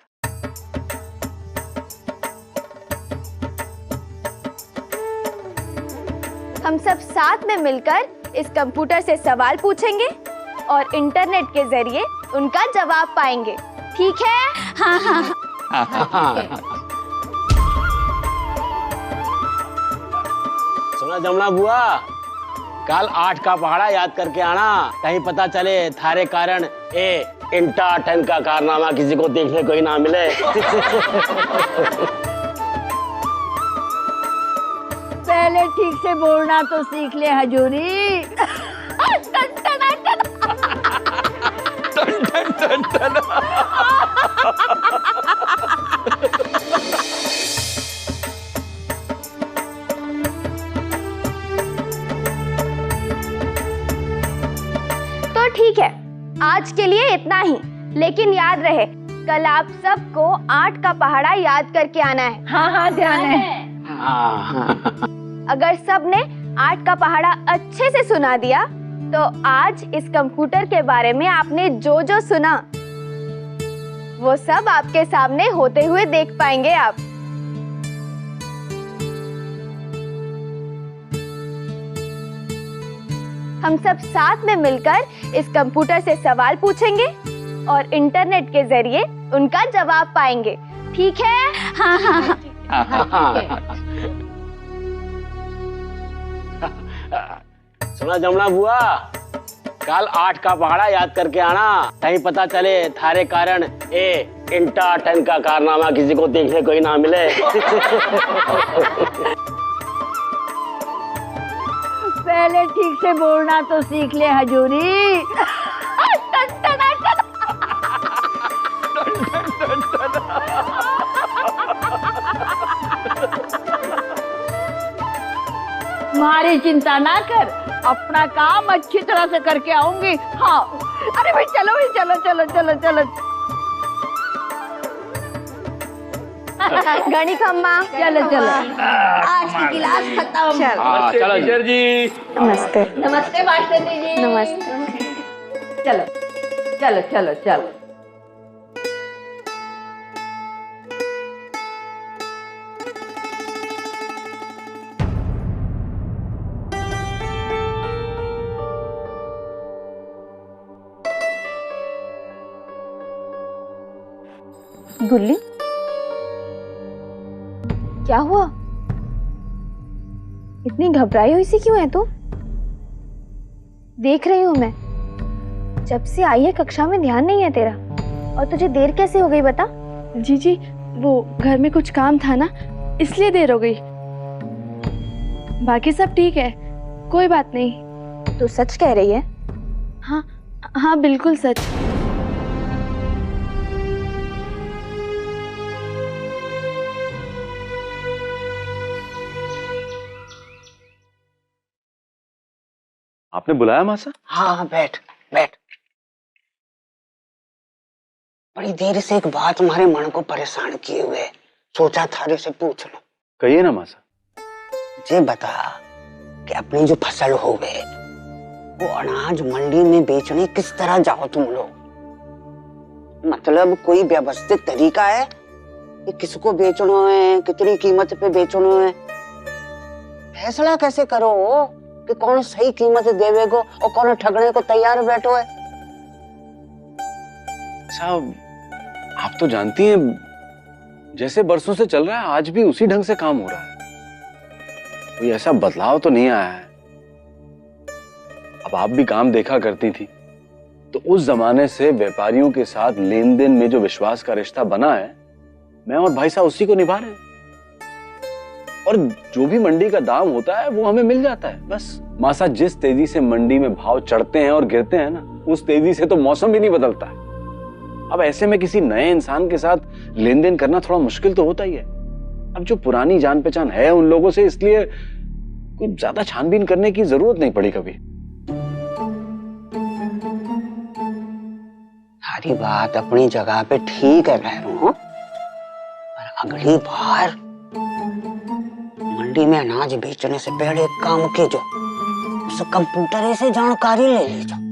हम सब साथ में मिलकर इस कंप्यूटर से सवाल पूछेंगे और इंटरनेट के जरिए उनका जवाब पाएंगे, ठीक है? हाँ हाँ सुना जमुना बुआ, कल 8 का पहाड़ा याद करके आना, कहीं पता चले थारे कारण इंटा 10 का कारनामा किसी को देखने को ही ना मिले। पहले ठीक से बोलना तो सीख ले हजूरी। तो ठीक है, आज के लिए इतना ही, लेकिन याद रहे कल आप सबको 8 का पहाड़ा याद करके आना है। हाँ हाँ ध्यान है। अगर सबने 8 का पहाड़ा अच्छे से सुना दिया तो आज इस कंप्यूटर के बारे में आपने जो जो सुना वो सब आपके सामने होते हुए देख पाएंगे आप। हम सब साथ में मिलकर इस कंप्यूटर से सवाल पूछेंगे और इंटरनेट के जरिए उनका जवाब पाएंगे, ठीक है? हाँ हाँ सुना जमुना बुआ, कल 8 का पहाड़ा याद करके आना, कहीं पता चले थारे कारण इंटा 10 का कारनामा किसी को देखने को ही ना मिले। पहले ठीक से बोलना तो सीख ले हजूरी। मारी चिंता ना कर, अपना काम अच्छी तरह से करके आऊंगी। हाँ अरे भाई चलो भाई, चलो चलो चलो चलो। गणित अम्मा चलो चलो, आज की क्लास खत्म। चलो टीचर जी। नमस्ते। नमस्ते मास्टर जी। नमस्ते। चलो चलो चलो चलो। गुल्ली, क्या हुआ? इतनी घबराई हुई सी क्यों है तू? देख रही हूं मैं, जब से आई है कक्षा में ध्यान नहीं है तेरा। और तुझे देर कैसे हो गई बता? जी वो घर में कुछ काम था ना, इसलिए देर हो गई। बाकी सब ठीक है, कोई बात नहीं। तू सच कह रही है? हाँ हाँ बिल्कुल सच। आपने बुलाया मासा? हाँ बैठ बैठ। बड़ी देर से एक बात हमारे मन को परेशान किए हुए, सोचा थारे से पूछ लो। कहिए ना मासा। मुझे बता कि अपनी जो फसल हो गए वो अनाज मंडी में बेचने किस तरह जाओ तुम लोग? मतलब कोई व्यवस्थित तरीका है कि किसको बेचना है, कितनी कीमत पे बेचना है? फैसला कैसे करो कि कौन सही कीमत देवेगो और कौन ठगने को तैयार बैठो है? साहब आप तो जानती हैं जैसे बरसों से चल रहा है, आज भी उसी ढंग से काम हो रहा है। कोई ऐसा बदलाव तो नहीं आया है। अब आप भी काम देखा करती थी, तो उस जमाने से व्यापारियों के साथ लेन देन में जो विश्वास का रिश्ता बना है, मैं और भाई साहब उसी को निभा रहे हैं। और जो भी मंडी का दाम होता है वो हमें मिल जाता है, बस। मासा, जिस तेजी से मंडी में भाव चढ़ते हैं और गिरते हैं ना, उस तेजी से तो मौसम भी नहीं बदलता है। अब ऐसे में किसी नए इंसान के साथ लेन देन करना थोड़ा मुश्किल तो होता ही है। अब जो पुरानी जान पहचान है उन लोगों से, इसलिए कोई ज्यादा छानबीन करने की जरूरत नहीं पड़ी कभी। सारी बात अपनी जगह पे ठीक है भैरू, पर अगली बार मंडी में अनाज बेचने से पहले एक काम कीजो, उस कंप्यूटर से जानकारी ले लीजिए।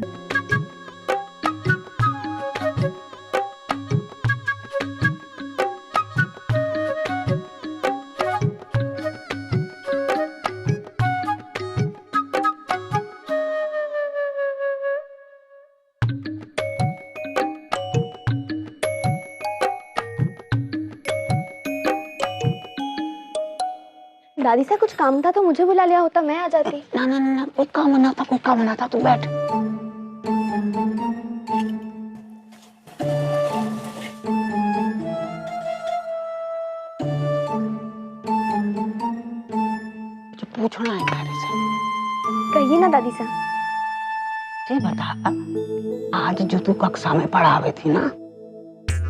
दादी सा कुछ काम था तो मुझे बुला लिया होता, मैं आ जाती। ना ना ना, कोई काम ना था, कोई काम ना था, तू बैठ। जो पूछना है मेरे से। कहिए ना दादी सा। ये बता, आज जो तू कक्षा में पढ़ावे थी ना,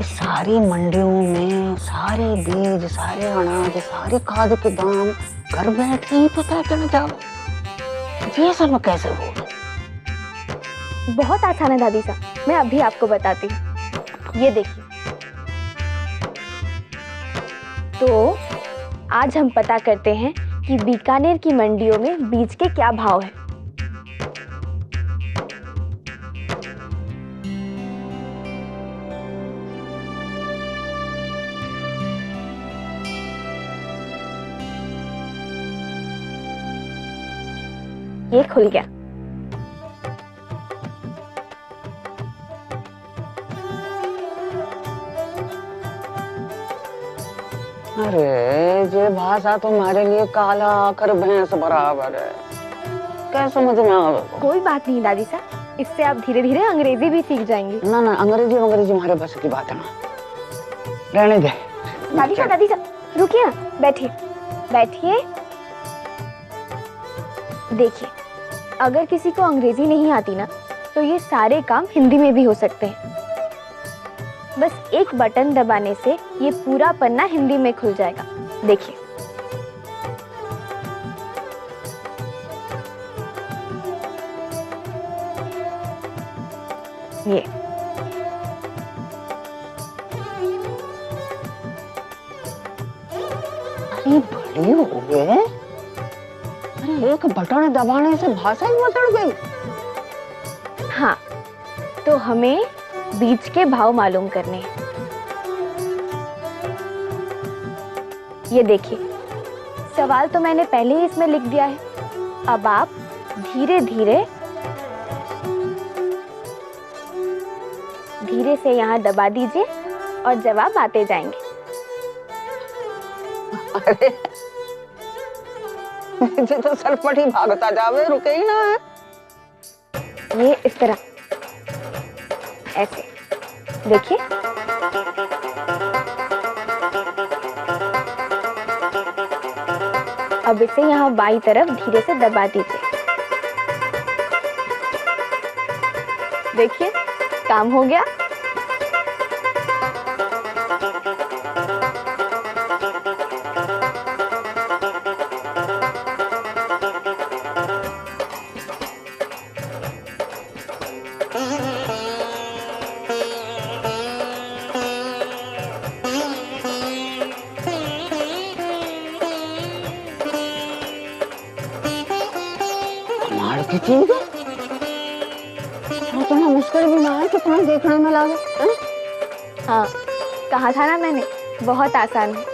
सारी मंडियों में सारे बीज, सारे अनाज, सारी खाद के दाम घर बैठे ही पता चल जाओ। ये सब कैसे हो? बहुत आसान है दादी सा, मैं अभी आपको बताती हूँ। ये देखिए, तो आज हम पता करते हैं कि बीकानेर की मंडियों में बीज के क्या भाव है। ये खुल गया। अरे ये भाषा तुम्हारे लिए काला आकर भैंस बराबर है, क्या समझ में आवे? कोई बात नहीं दादी सा, इससे आप धीरे धीरे अंग्रेजी भी सीख जाएंगे। ना ना, अंग्रेजी हमारे बस की बात है ना, रहने दे। दादी सा रुकिए ना, बैठिए बैठिए। देखिए, अगर किसी को अंग्रेजी नहीं आती ना, तो ये सारे काम हिंदी में भी हो सकते हैं। बस एक बटन दबाने से ये पूरा पन्ना हिंदी में खुल जाएगा। देखिए, ये अरे बड़ी हो गए, अरे एक बटन दबाने से भाषा ही बदल गई। हाँ, तो हमें बीज के भाव मालूम करने हैं। ये देखिए, सवाल तो मैंने पहले ही इसमें लिख दिया है। अब आप धीरे धीरे से यहाँ दबा दीजिए और जवाब आते जाएंगे। अरे मुझे तो सरपटी भागता जावे, रुके ही ना है। ये इस तरह, ऐसे देखिए। अब इसे यहाँ बाईं तरफ धीरे से दबा दीजिए। देखिए, काम हो गया। की चीज है, इतना मुश्किल भी ना है, कितना देखने में लगे। हाँ, कहा था ना मैंने, बहुत आसान है।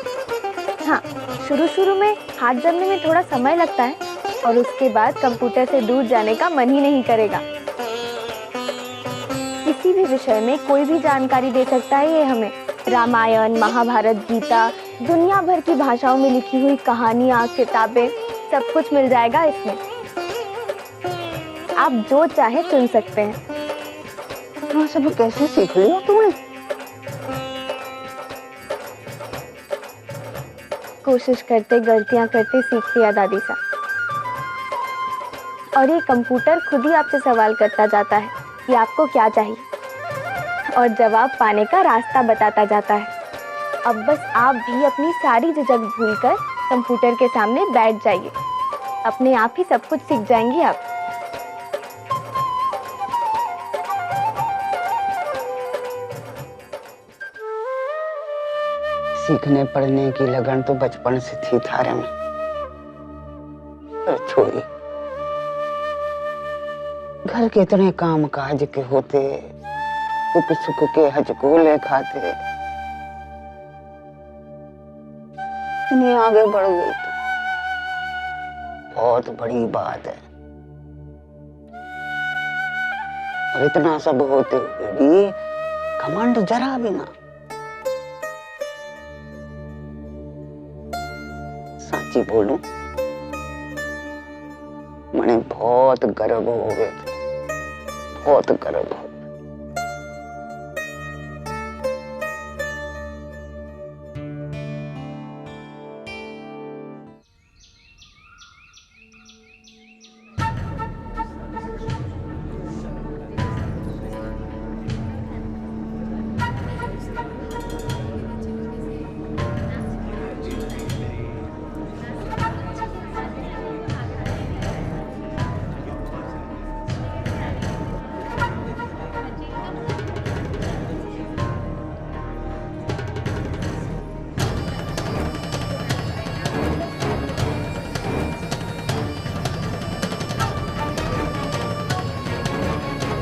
हाँ, शुरू में हाथ जमने में थोड़ा समय लगता है और उसके बाद कंप्यूटर से दूर जाने का मन ही नहीं करेगा। किसी भी विषय में कोई भी जानकारी दे सकता है ये हमें। रामायण, महाभारत, गीता, दुनिया भर की भाषाओं में लिखी हुई कहानियाँ, किताबें, सब कुछ मिल जाएगा इसमें। आप जो चाहे चुन सकते हैं। हाँ, सब कैसे सीख लिया तुमने? कोशिश करते, गलतियां करते सीख लिया दादी सा। और ये कंप्यूटर खुद ही आपसे सवाल करता जाता है कि आपको क्या चाहिए और जवाब पाने का रास्ता बताता जाता है। अब बस आप भी अपनी सारी झिझक भूलकर कंप्यूटर के सामने बैठ जाइए, अपने आप ही सब कुछ सीख जाएंगी आप। सीखने पढ़ने की लगन तो बचपन से थी थारे में, छोड़ी घर के इतने काम काज के होते, दुख सुख के हजकोले खाते, इन्हें आगे बढ़ गई तो बहुत बड़ी बात है। और इतना सब होते हुए भी घमंड जरा भी ना। साची बोलूं, मने बहुत गर्व हो गए, बहुत गर्व हो।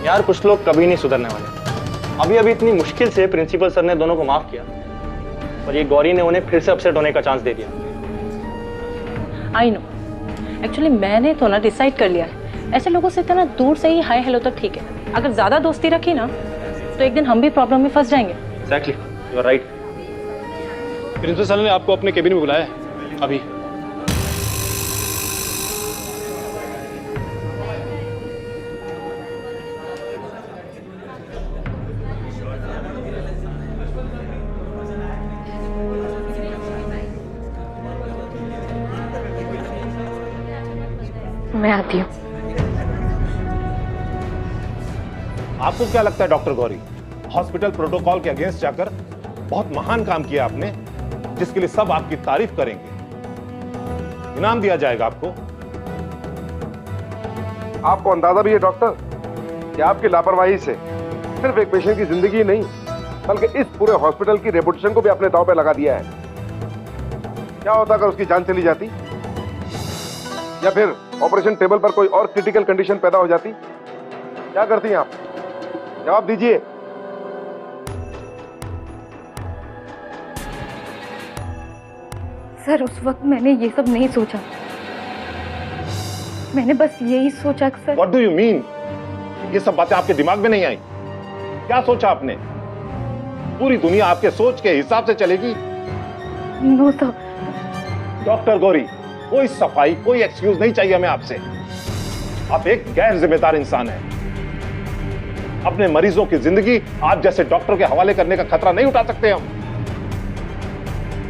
यार कुछ लोग कभी नहीं सुधरने वाले। अभी अभी इतनी मुश्किल से प्रिंसिपल सर ने दोनों को माफ किया, और ये गौरी ने उन्हें फिर से अपसेट होने का चांस दे दिया। आई नो, एक्चुअली मैंने तो ना डिसाइड कर लिया है, ऐसे लोगों से इतना दूर से ही हाय हेलो तक ठीक है। अगर ज्यादा दोस्ती रखी ना तो एक दिन हम भी प्रॉब्लम में फंस जाएंगे। Exactly, you are right. Principal sir ने आपको अपने केबिन में बुलाया है अभी। मैं आती हूँ। आपको क्या लगता है डॉक्टर गौरी, हॉस्पिटल प्रोटोकॉल के अगेंस्ट जाकर बहुत महान काम किया आपने, जिसके लिए सब आपकी तारीफ करेंगे, इनाम दिया जाएगा आपको। आपको अंदाजा भी है डॉक्टर कि आपकी लापरवाही से सिर्फ एक पेशेंट की जिंदगी नहीं बल्कि इस पूरे हॉस्पिटल की रेपुटेशन को भी अपने दांव पे लगा दिया है। क्या होता अगर उसकी जान चली जाती, या फिर ऑपरेशन टेबल पर कोई और क्रिटिकल कंडीशन पैदा हो जाती? क्या करती हैं आप? जवाब दीजिए। सर उस वक्त मैंने ये सब नहीं सोचा, मैंने बस यही सोचा कि sir. What do you mean? ये सब बातें आपके दिमाग में नहीं आई? क्या सोचा आपने? पूरी दुनिया आपके सोच के हिसाब से चलेगी? No sir. डॉक्टर गौरी, कोई सफाई, कोई एक्सक्यूज नहीं चाहिए हमें आपसे। आप एक गैर जिम्मेदार इंसान हैं। अपने मरीजों की जिंदगी आप जैसे डॉक्टर के हवाले करने का खतरा नहीं उठा सकते हम।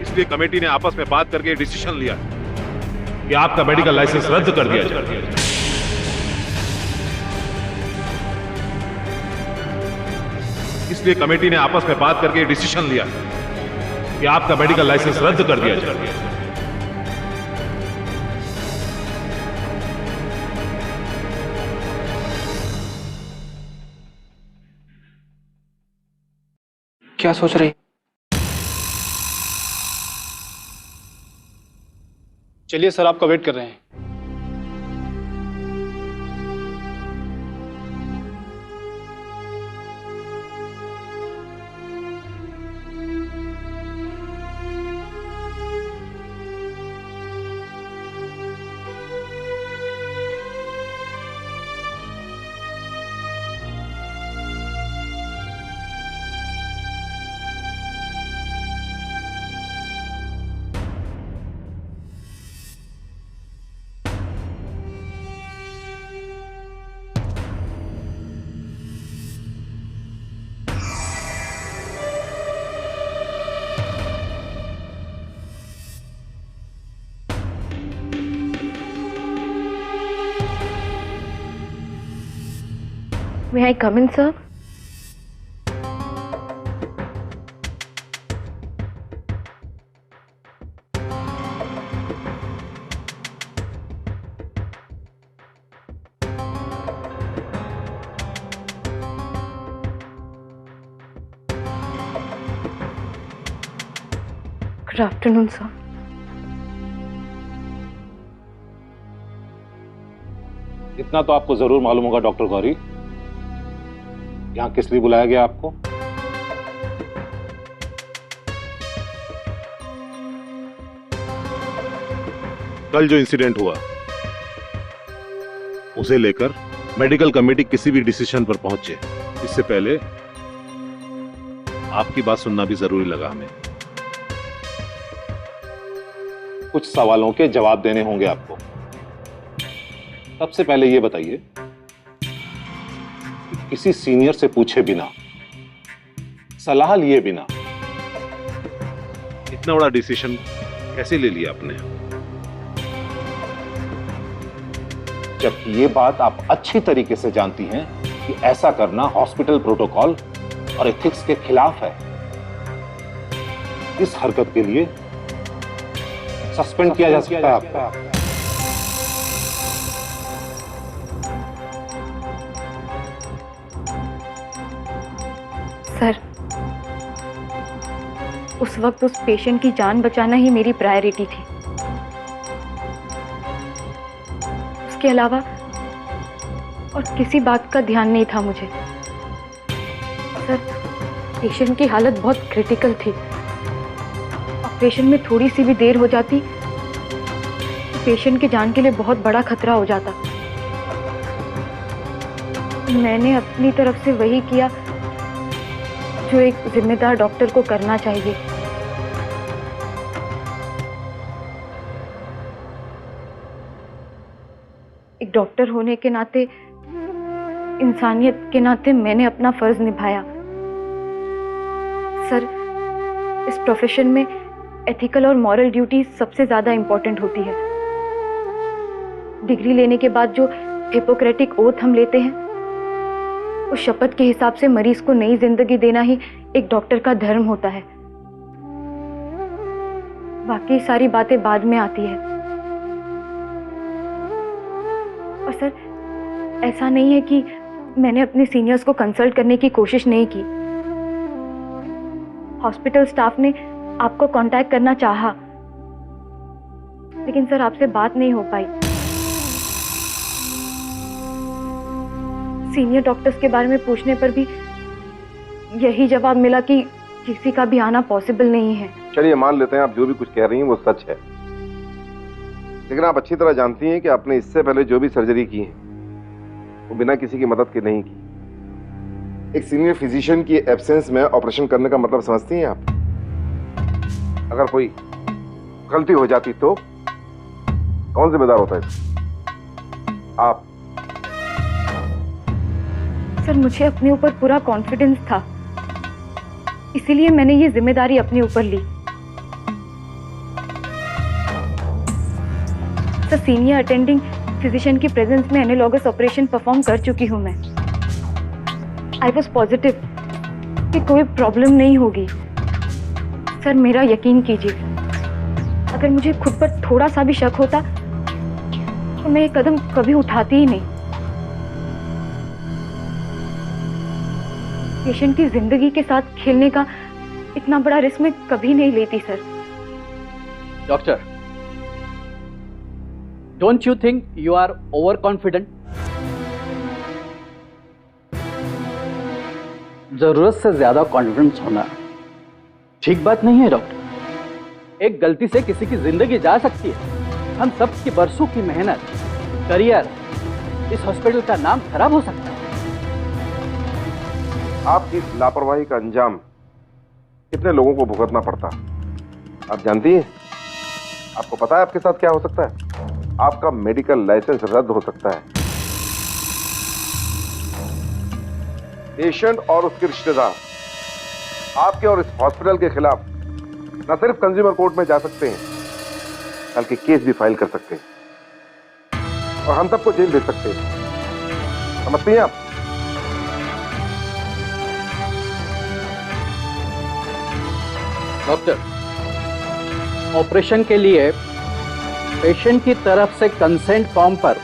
इसलिए कमेटी ने आपस में बात करके डिसीजन लिया कि आपका मेडिकल लाइसेंस रद्द कर दिया जाए। इसलिए कमेटी ने आपस में बात करके डिसीजन लिया कि आपका मेडिकल लाइसेंस रद्द कर दिया जाए। क्या सोच रही? चलिए सर, आपका वेट कर रहे हैं। May I come in, sir? Good afternoon, sir. इतना तो आपको जरूर मालूम होगा डॉक्टर गौरी, यहां किस लिए बुलाया गया आपको? कल जो इंसिडेंट हुआ उसे लेकर मेडिकल कमेटी किसी भी डिसीजन पर पहुंचे इससे पहले आपकी बात सुनना भी जरूरी लगा हमें। कुछ सवालों के जवाब देने होंगे आपको। सबसे पहले यह बताइए कि किसी सीनियर से पूछे बिना, सलाह लिए बिना इतना बड़ा डिसीजन कैसे ले लिया आपने? जबकि ये बात आप अच्छी तरीके से जानती हैं कि ऐसा करना हॉस्पिटल प्रोटोकॉल और एथिक्स के खिलाफ है। इस हरकत के लिए सस्पेंड किया जा सकता है आपको। सर, उस वक्त उस पेशेंट की जान बचाना ही मेरी प्रायोरिटी थी। उसके अलावा और किसी बात का ध्यान नहीं था मुझे। सर, पेशेंट की हालत बहुत क्रिटिकल थी। ऑपरेशन में थोड़ी सी भी देर हो जाती तो पेशेंट की जान के लिए बहुत बड़ा खतरा हो जाता। मैंने अपनी तरफ से वही किया जो एक जिम्मेदार डॉक्टर को करना चाहिए। एक डॉक्टर होने के नाते, इंसानियत के नाते मैंने अपना फर्ज निभाया। सर, इस प्रोफेशन में एथिकल और मॉरल ड्यूटी सबसे ज्यादा इंपॉर्टेंट होती है। डिग्री लेने के बाद जो हिपोक्रेटिक ओथ हम लेते हैं, उस शपथ के हिसाब से मरीज को नई जिंदगी देना ही एक डॉक्टर का धर्म होता है। बाकी सारी बातें बाद में आती है। और सर, ऐसा नहीं है कि मैंने अपने सीनियर्स को कंसल्ट करने की कोशिश नहीं की। हॉस्पिटल स्टाफ ने आपको कांटेक्ट करना चाहा, लेकिन सर आपसे बात नहीं हो पाई। सीनियर डॉक्टर्स के बारे में पूछने पर भी यही जवाब मिला कि किसी का भी आना पॉसिबल नहीं है। चलिए मान लेते हैं आप जो भी कुछ कह रही हैं वो सच है, लेकिन आप अच्छी तरह जानती हैं कि आपने इससे पहले जो भी सर्जरी की है वो बिना किसी की मदद के नहीं की। एक सीनियर फिजिशियन की एब्सेंस में ऑपरेशन करने का मतलब समझती हैं आप? अगर कोई गलती हो जाती तो कौन जिम्मेदार होता है इसका? आप। सर, मुझे अपने ऊपर पूरा कॉन्फिडेंस था, इसीलिए मैंने ये जिम्मेदारी अपने ऊपर ली। सर, सीनियर अटेंडिंग फिजिशियन की प्रेजेंस में एनालॉगस ऑपरेशन परफॉर्म कर चुकी हूं मैं। आई वॉज पॉजिटिव कि कोई प्रॉब्लम नहीं होगी। सर, मेरा यकीन कीजिए, अगर मुझे खुद पर थोड़ा सा भी शक होता तो मैं ये कदम कभी उठाती ही नहीं। पेशेंट की जिंदगी के साथ खेलने का इतना बड़ा रिस्क मैं कभी नहीं लेती। Sir, doctor, don't you think you are over confident? जरूरत से ज्यादा कॉन्फिडेंस होना ठीक बात नहीं है डॉक्टर। एक गलती से किसी की जिंदगी जा सकती है। हम सब की बरसों की मेहनत, करियर, इस हॉस्पिटल का नाम खराब हो सकता है। आपकी लापरवाही का अंजाम कितने लोगों को भुगतना पड़ता आप जानती हैं? आपको पता है आपके साथ क्या हो सकता है? आपका मेडिकल लाइसेंस रद्द हो सकता है। पेशेंट और उसके रिश्तेदार आपके और इस हॉस्पिटल के खिलाफ न सिर्फ कंज्यूमर कोर्ट में जा सकते हैं, बल्कि केस भी फाइल कर सकते हैं और हम सबको जेल भेज सकते हैं। समझती हैं आप? डॉक्टर, ऑपरेशन के लिए पेशेंट की तरफ से कंसेंट फॉर्म पर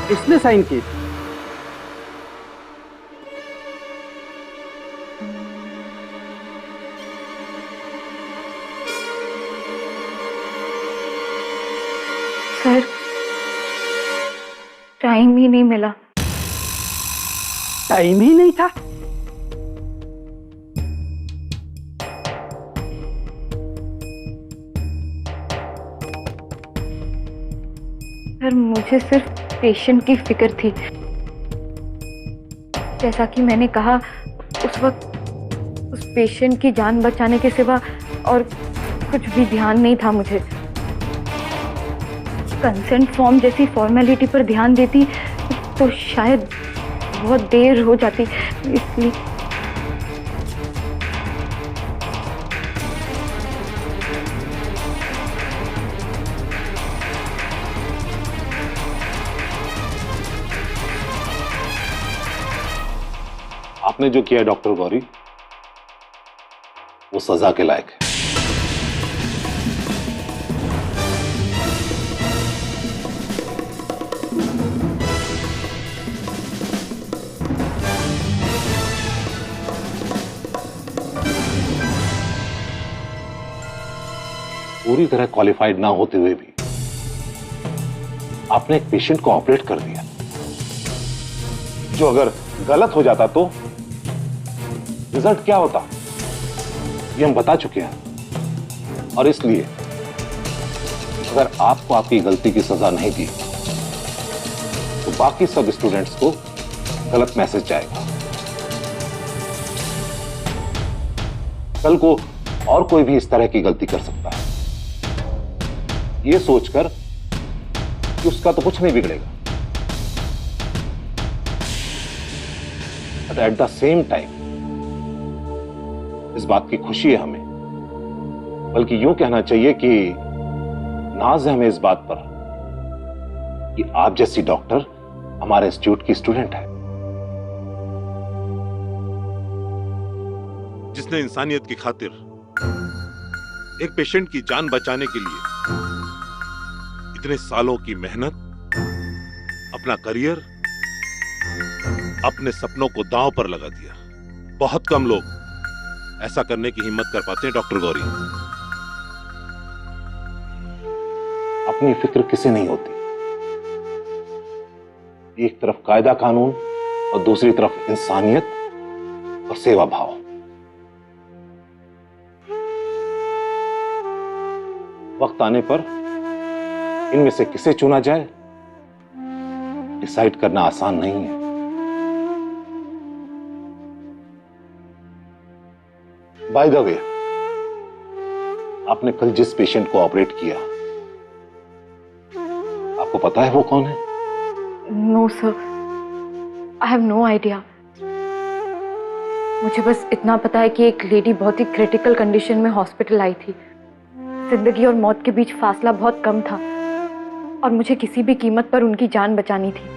किसने साइन की? सर, टाइम ही नहीं मिला। टाइम ही नहीं था? सर मुझे सिर्फ पेशेंट की फिक्र थी। जैसा कि मैंने कहा, उस वक्त उस पेशेंट की जान बचाने के सिवा और कुछ भी ध्यान नहीं था मुझे। कंसेंट फॉर्म जैसी फॉर्मेलिटी पर ध्यान देती तो शायद बहुत देर हो जाती, इसलिए। आपने जो किया डॉक्टर गौरी, वो सजा के लायक है। पूरी तरह क्वालिफाइड ना होते हुए भी आपने एक पेशेंट को ऑपरेट कर दिया, जो अगर गलत हो जाता तो रिजल्ट क्या होता ये हम बता चुके हैं। और इसलिए अगर आपको आपकी गलती की सजा नहीं दी तो बाकी सब स्टूडेंट्स को गलत मैसेज जाएगा। कल को और कोई भी इस तरह की गलती कर सकता है, ये सोचकर कि उसका तो कुछ नहीं बिगड़ेगा। But at the same time इस बात की खुशी है हमें, बल्कि यूं कहना चाहिए कि नाज है हमें इस बात पर कि आप जैसी डॉक्टर हमारे इंस्टीट्यूट की स्टूडेंट है। जिसने इंसानियत की खातिर एक पेशेंट की जान बचाने के लिए इतने सालों की मेहनत, अपना करियर, अपने सपनों को दांव पर लगा दिया। बहुत कम लोग ऐसा करने की हिम्मत कर पाते हैं डॉक्टर गौरी। अपनी फिक्र किसे नहीं होती। एक तरफ कायदा कानून और दूसरी तरफ इंसानियत और सेवा भाव। वक्त आने पर इनमें से किसे चुना जाए डिसाइड करना आसान नहीं है। बाय द वे, आपने कल जिस पेशेंट को ऑपरेट किया, आपको पता है वो कौन है? No sir, I have no idea. मुझे बस इतना पता है कि एक लेडी बहुत ही क्रिटिकल कंडीशन में हॉस्पिटल आई थी। जिंदगी और मौत के बीच फासला बहुत कम था और मुझे किसी भी कीमत पर उनकी जान बचानी थी।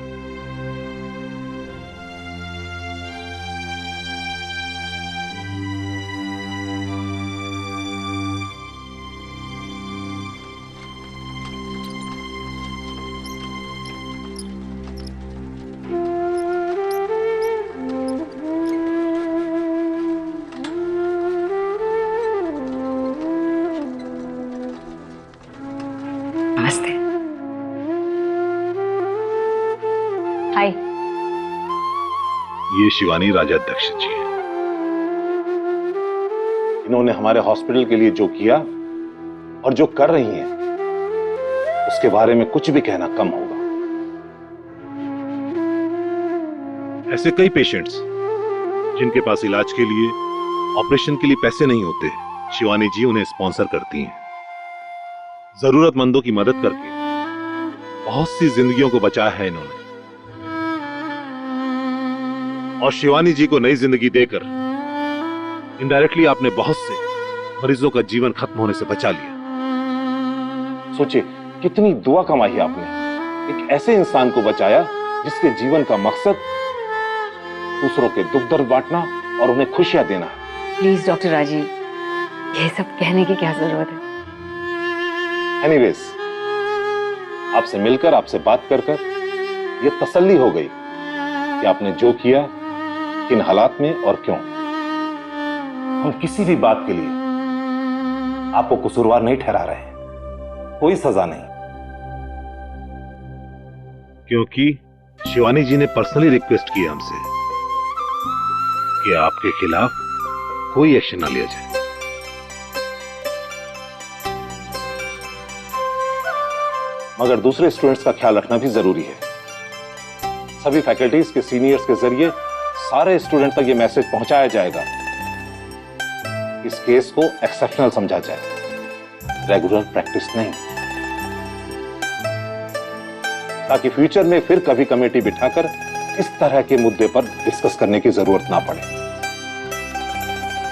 नमस्ते। हाय। ये शिवानी राजाध्यक्ष जी हैं। इन्होंने हमारे हॉस्पिटल के लिए जो किया और जो कर रही हैं, उसके बारे में कुछ भी कहना कम होगा। ऐसे कई पेशेंट्स जिनके पास इलाज के लिए, ऑपरेशन के लिए पैसे नहीं होते, शिवानी जी उन्हें स्पॉन्सर करती हैं। जरूरतमंदों की मदद करके बहुत सी जिंदगियों को बचाया है इन्होंने। और शिवानी जी को नई जिंदगी देकर इनडायरेक्टली आपने बहुत से मरीजों का जीवन खत्म होने से बचा लिया। सोचिए कितनी दुआ कमाई है आपने। एक ऐसे इंसान को बचाया जिसके जीवन का मकसद दूसरों के दुख दर्द बांटना और उन्हें खुशियां देना। प्लीज डॉक्टर राजीव, ये सब कहने की क्या जरूरत है। एनीवेज, आपसे मिलकर, आपसे बात कर कर ये तसल्ली हो गई कि आपने जो किया, किन हालात में और क्यों। हम किसी भी बात के लिए आपको कसूरवार नहीं ठहरा रहे हैं। कोई सजा नहीं, क्योंकि शिवानी जी ने पर्सनली रिक्वेस्ट की हमसे कि आपके खिलाफ कोई एक्शन ना लिया जाए। मगर दूसरे स्टूडेंट्स का ख्याल रखना भी जरूरी है। सभी फैकल्टीज के सीनियर्स के जरिए सारे स्टूडेंट तक ये मैसेज पहुंचाया जाएगा। इस केस को एक्सेप्शनल समझा जाए, रेगुलर प्रैक्टिस नहीं, ताकि फ्यूचर में फिर कभी कमेटी बिठाकर इस तरह के मुद्दे पर डिस्कस करने की जरूरत ना पड़े।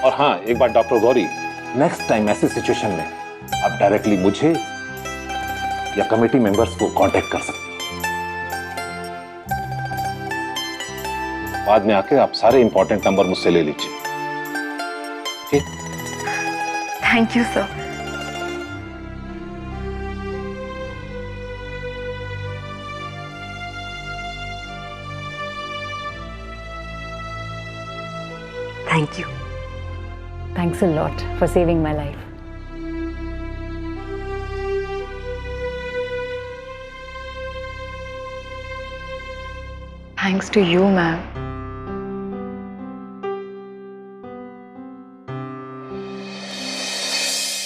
और हां, एक बात डॉक्टर गौरी, नेक्स्ट टाइम ऐसी सिचुएशन में आप डायरेक्टली मुझे या कमेटी मेंबर्स को कांटेक्ट कर सकते हैं। बाद में आके आप सारे इंपॉर्टेंट नंबर मुझसे ले लीजिए। Thank you sir. Thank you. Thanks a lot for saving my life. Thanks to you, ma'am.